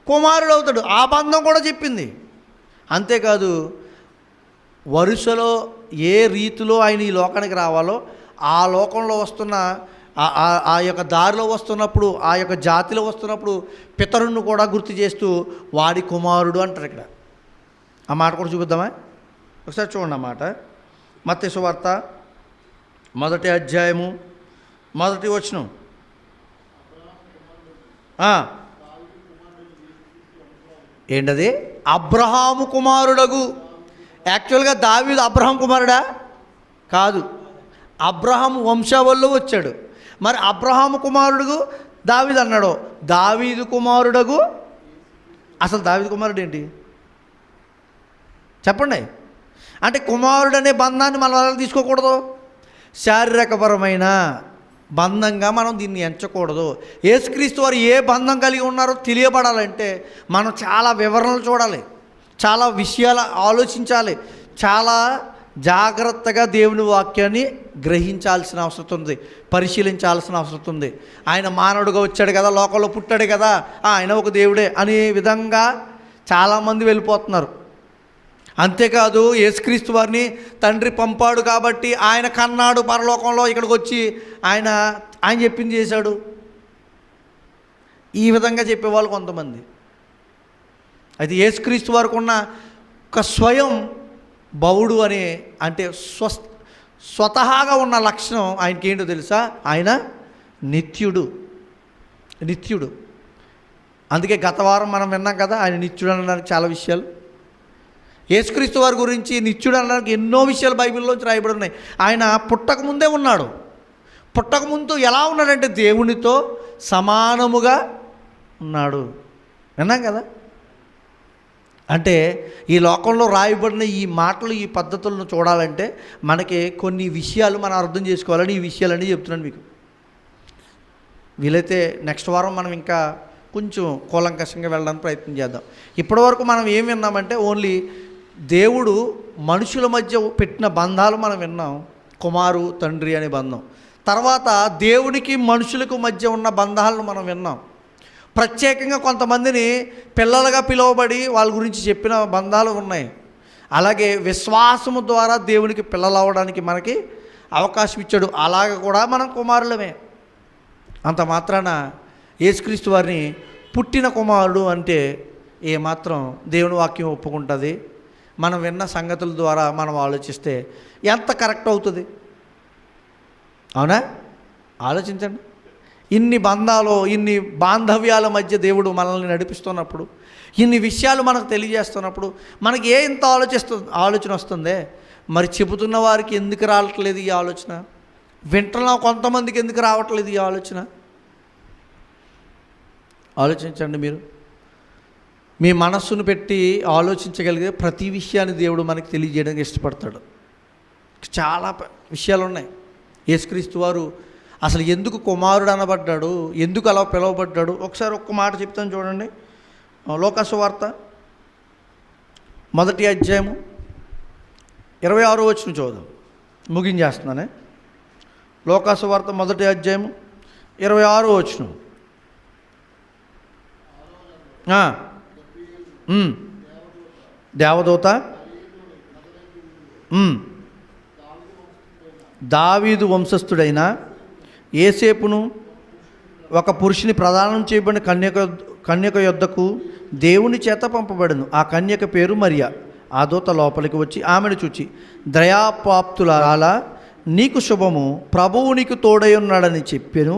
కుమారుడు అవుతాడు. ఆ బంధం కూడా చెప్పింది. అంతేకాదు వరుసలో ఏ రీతిలో ఆయన ఈ లోకానికి రావాలో ఆ లోకంలో వస్తున్న ఆ యొక్క దారిలో వస్తున్నప్పుడు, ఆ యొక్క జాతిలో వస్తున్నప్పుడు పితరుణ్ణి కూడా గుర్తు చేస్తూ వాడి కుమారుడు అంటారు. ఇక్కడ ఆ మాట కూడా చూపిద్దామా? ఒకసారి చూడండి ఆ మాట. మత్తయి సువార్త 1వ అధ్యాయము 1వ వచనం. ఏంటది? అబ్రహాము కుమారుడగు. యాక్చువల్గా దావీదు అబ్రహాం కుమారుడా? కాదు, అబ్రహాము వంశావళిలో వచ్చాడు. మరి అబ్రహాము కుమారుడు దావీదు అన్నాడు. దావీదు కుమారుడగు. అసలు దావీదు కుమారుడు ఏంటి చెప్పండి? అంటే కుమారుడు అనే బంధాన్ని మనం అలా తీసుకోకూడదు. శారీరకపరమైన బంధంగా మనం దీన్ని ఎంచకూడదు. యేసుక్రీస్తు వారు ఏ బంధం కలిగి ఉన్నారో తెలియబడాలంటే మనం చాలా వివరణలు చూడాలి, చాలా విషయాలు ఆలోచించాలి, చాలా జాగ్రత్తగా దేవుని వాక్యాన్ని గ్రహించాల్సిన అవసరం ఉంది, పరిశీలించాల్సిన అవసరం ఉంది. ఆయన మానవుడిగా వచ్చాడు కదా, లోకంలో పుట్టాడు కదా, ఆయన ఒక దేవుడే అనే విధంగా చాలామంది వెళ్ళిపోతున్నారు. అంతేకాదు యేసుక్రీస్తు వారిని తండ్రి పంపాడు కాబట్టి ఆయన కన్నాడు పరలోకంలో, ఇక్కడికి వచ్చి ఆయన చెప్పింది చేశాడు, ఈ విధంగా చెప్పేవాళ్ళు కొంతమంది. అయితే యేసుక్రీస్తు వారికి ఉన్న ఒక స్వయం బౌడు అనే అంటే స్వతహాగా ఉన్న లక్షణం ఆయనకి ఏంటో తెలుసా? ఆయన నిత్యుడు. అందుకే గత వారం మనం విన్నాం కదా, ఆయన నిత్యుడు అనడానికి చాలా విషయాలు. యేసుక్రీస్తు వారి గురించి నిత్యుడు అనడానికి ఎన్నో విషయాలు బైబిల్లోంచి రాయబడి ఉన్నాయి. ఆయన పుట్టకముందే ఉన్నాడు. పుట్టకముందు ఎలా ఉన్నాడంటే దేవునితో సమానముగా ఉన్నాడు. విన్నాం కదా. అంటే ఈ లోకంలో రాయబడిన ఈ మాటలు, ఈ పద్ధతులను చూడాలంటే మనకి కొన్ని విషయాలు మనం అర్థం చేసుకోవాలని ఈ విషయాలన్నీ చెప్తున్నాను మీకు. వీలైతే నెక్స్ట్ వారం మనం ఇంకా కొంచెం కూలంకషంగా వెళ్ళడానికి ప్రయత్నం చేద్దాం. ఇప్పటివరకు మనం ఏం విన్నామంటే ఓన్లీ దేవుడు మనుషుల మధ్య పెట్టిన బంధాలు మనం విన్నాం, కుమారు తండ్రి అనే బంధం. తర్వాత దేవునికి మనుషులకు మధ్య ఉన్న బంధాలను మనం విన్నాం. ప్రత్యేకంగా కొంతమందిని పిల్లలుగా పిలువబడి వాళ్ళ గురించి చెప్పిన బంధాలు ఉన్నాయి. అలాగే విశ్వాసము ద్వారా దేవునికి పిల్లలు అవ్వడానికి మనకి అవకాశం ఇచ్చాడు. అలాగ కూడా మనం కుమారులమే. అంత మాత్రాన యేసుక్రీస్తు వారిని పుట్టిన కుమారుడు అంటే ఏమాత్రం దేవుని వాక్యం ఒప్పుకుంటుంది? మనం విన్న సంగతుల ద్వారా మనం ఆలోచిస్తే ఎంత కరెక్ట్ అవుతుంది? అవునా? ఆలోచించండి. ఇన్ని బంధాలు, ఇన్ని బాంధవ్యాల మధ్య దేవుడు మనల్ని నడిపిస్తున్నప్పుడు, ఇన్ని విషయాలు మనకు తెలియజేస్తున్నప్పుడు మనకి ఇంత ఆలోచన వస్తుందే, మరి చెబుతున్న వారికి ఎందుకు రావట్లేదు ఈ ఆలోచన? వింటున్న కొంతమందికి ఎందుకు రావట్లేదు ఈ ఆలోచన? ఆలోచించండి. మీరు మీ మనస్సును పెట్టి ఆలోచించగలిగే ప్రతి విషయాన్ని దేవుడు మనకి తెలియజేయడానికి ఇష్టపడతాడు. చాలా విషయాలు ఉన్నాయి. యేసుక్రీస్తు వారు అసలు ఎందుకు కుమారుడు అనబడ్డాడు, ఎందుకు అలా పిలువబడ్డాడు? ఒకసారి ఒక్క మాట చెప్తాను చూడండి. లోకాసు వార్త 1వ అధ్యాయము 26వ వచనం చూద్దాం, ముగించేస్తున్నానే. లోకాసు వార్త 1వ అధ్యాయము 26వ వచనం. దేవదూత దావీదు వంశస్థుడైన యేసేపును ఒక పురుషుని ప్రదానం చేయబడిన కన్యక యొద్దకు దేవుని చేత పంపబడను. ఆ కన్యక పేరు మరియా. ఆ దూత లోపలికి వచ్చి ఆమెను చూచి, దయాపాప్తులారా నీకు శుభము, ప్రభువు నీకు తోడై ఉన్నాడని చెప్పెను.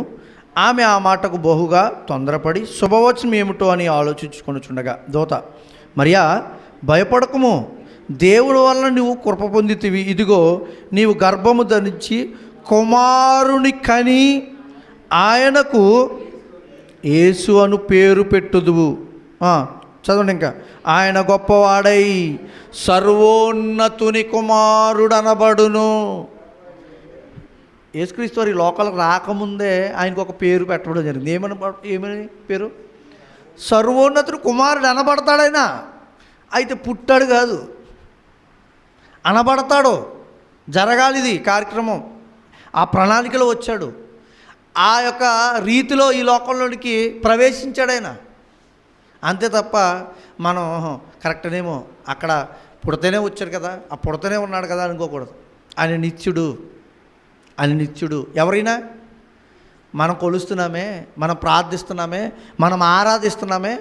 ఆమె ఆ మాటకు బహుగా తొందరపడి శుభవచనం ఏమిటో అని ఆలోచించుకొనుచుండగా దూత, మరియా భయపడకుము, దేవుని వలన నువ్వు కృప పొందితివి. ఇదిగో నీవు గర్భము ధరించి కుమారుని కని ఆయనకు యేసు అను పేరు పెట్టుదువు. చదవండి ఇంకా. ఆయన గొప్పవాడై సర్వోన్నతుని కుమారుడనబడును. యేసుక్రీస్తు వారి లోకాలకు రాకముందే ఆయనకు ఒక పేరు పెట్టడం జరిగింది. ఏమని పేరు? సర్వోన్నతుడు కుమారుడు అనబడతాడైనా. అయితే పుట్టాడు కాదు, అనబడతాడు. జరగాలి ఇది కార్యక్రమం. ఆ ప్రణాళికలో వచ్చాడు. ఆ యొక్క రీతిలో ఈ లోకంలోనికి ప్రవేశించాడు ఆయన. అంతే తప్ప మనం కరెక్టేనేమో అక్కడ పుడితేనే వచ్చాడు కదా, ఆ పుడితేనే ఉన్నాడు కదా అనుకోకూడదు. ఆయన నిత్యుడు, ఆయన నిత్యుడు. ఎవరైనా మనం కొలుస్తున్నామే, మనం ప్రార్థిస్తున్నామే, మనం ఆరాధిస్తున్నామే.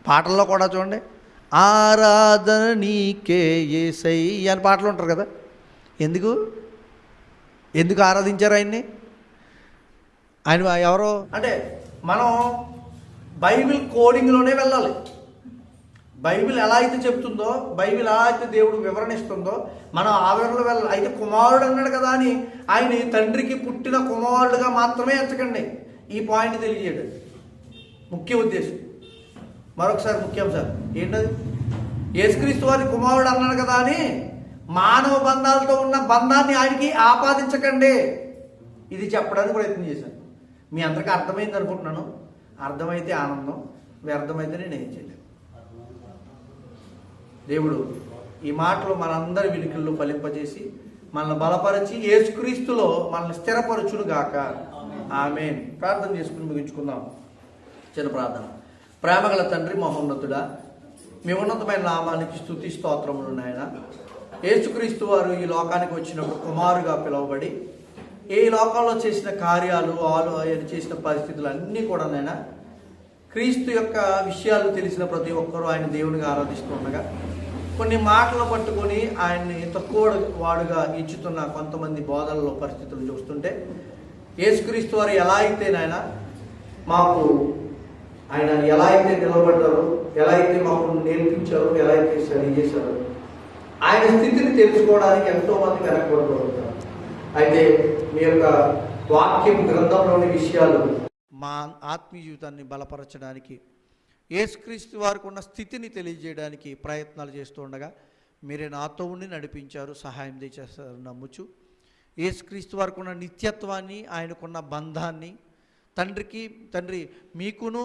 పాటల్లో కూడా చూడండి, ఆరాధన నీకే యేసయ్య అని పాటలు ఉంటారు కదా. ఎందుకు ఆరాధించారు ఆయన్ని? ఆయన ఎవరో అంటే మనం బైబిల్ కోడింగ్లోనే వెళ్ళాలి. బైబిల్ ఎలా అయితే చెప్తుందో, బైబిల్ ఎలా అయితే దేవుడు వివరణ ఇస్తుందో మనం ఆవరణలో వెళ్ళాలి. అయితే కుమారుడు అన్నాడు కదా అని ఆయన తండ్రికి పుట్టిన కుమారుడుగా మాత్రమే ఎంచకండి. ఈ పాయింట్ తెలియజేయడం ముఖ్య ఉద్దేశం. మరొకసారి ముఖ్యాంశాలు ఏంటది? యేసుక్రీస్తు వారి కుమారుడు అన్నాడు కదా అని మానవ బంధాలతో ఉన్న బంధాన్ని ఆయనకి ఆపాదించకండి. ఇది చెప్పడానికి ప్రయత్నం చేశాను. మీ అందరికీ అర్థమైంది అనుకుంటున్నాను. అర్థమైతే ఆనందం, వ్యర్థమైతే నేను ఏం చేయలేను. దేవుడు ఈ మాటలు మనందరి వినికిల్లో ఫలింపజేసి మనల్ని బలపరిచి యేసుక్రీస్తులో మనల్ని స్థిరపరచును గాక. ఆమేన్. ప్రార్థన చేసుకుని ముగించుకుందాం. చిన్న ప్రార్థన. ప్రేమగల తండ్రి, మహోన్నతుడా, మీ ఉన్నతమైన నామానికి స్తుతి స్తోత్రములు నాయన. యేసుక్రీస్తు వారు ఈ లోకానికి వచ్చినప్పుడు కుమారుగా పిలువబడి ఈ లోకంలో చేసిన కార్యాలు, ఆయన చేసిన పరిస్థితులు అన్నీ కూడా నాయన క్రీస్తు యొక్క విషయాలు తెలిసిన ప్రతి ఒక్కరూ ఆయన దేవునిగా ఆరాధిస్తూ ఉండగా కొన్ని మాటలు పట్టుకొని ఆయన్ని తక్కువ వాడుగా ఇచ్చుతున్న కొంతమంది బోధనలో పరిస్థితులు చూస్తుంటే యేసుక్రీస్తు వారు ఎలా అయితే నాయన మాకు ఆయన ఎలా అయితే నిలబడ్డారో, ఎలా అయితే మాకు నేర్పించారో, ఎలా అయితే స్టడీ చేశారో ఆయన స్థితిని తెలుసుకోవడానికి ఎంతోమంది వెనకబడిపోతారు. అయితే మీ యొక్క వాక్యం గ్రంథంలోని విషయాలు మా ఆత్మీయ జీవితాన్ని బలపరచడానికి, యేసుక్రీస్తు వారికి ఉన్న స్థితిని తెలియజేయడానికి ప్రయత్నాలు చేస్తూ ఉండగా మీరే నాతో ఉండి నడిపించారు, సహాయం చేస్తారు నమ్ముచు. యేసుక్రీస్తు వారికి ఉన్న నిత్యత్వాన్ని, ఆయనకున్న బంధాన్ని, తండ్రి మీకును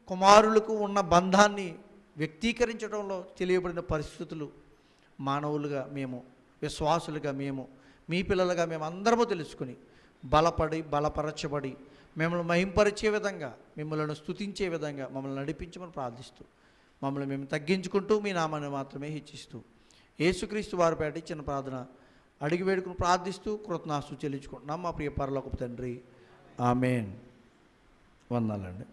కుమారులకు ఉన్న బంధాన్ని వ్యక్తీకరించడంలో తెలియబడిన పరిస్థితులు మానవులుగా మేము, విశ్వాసులుగా మేము, మీ పిల్లలుగా మేము అందరము తెలుసుకుని బలపరచబడి మిమ్మల్ని మహింపరిచే విధంగా, మిమ్మల్ని స్తుతించే విధంగా మమ్మల్ని నడిపించమని ప్రార్థిస్తూ, మమ్మల్ని మేము తగ్గించుకుంటూ మీ నామాన్ని మాత్రమే హెచ్చిస్తూ యేసుక్రీస్తు వారి పేట ఇచ్చిన ప్రార్థన అడిగి వేడుకుని ప్రార్థిస్తూ కృతజ్ఞతాస్తుతులు చెల్లించుకుంటున్నాం మా ప్రియ పరలోకపు తండ్రి. ఆమేన్. వందనాలండి.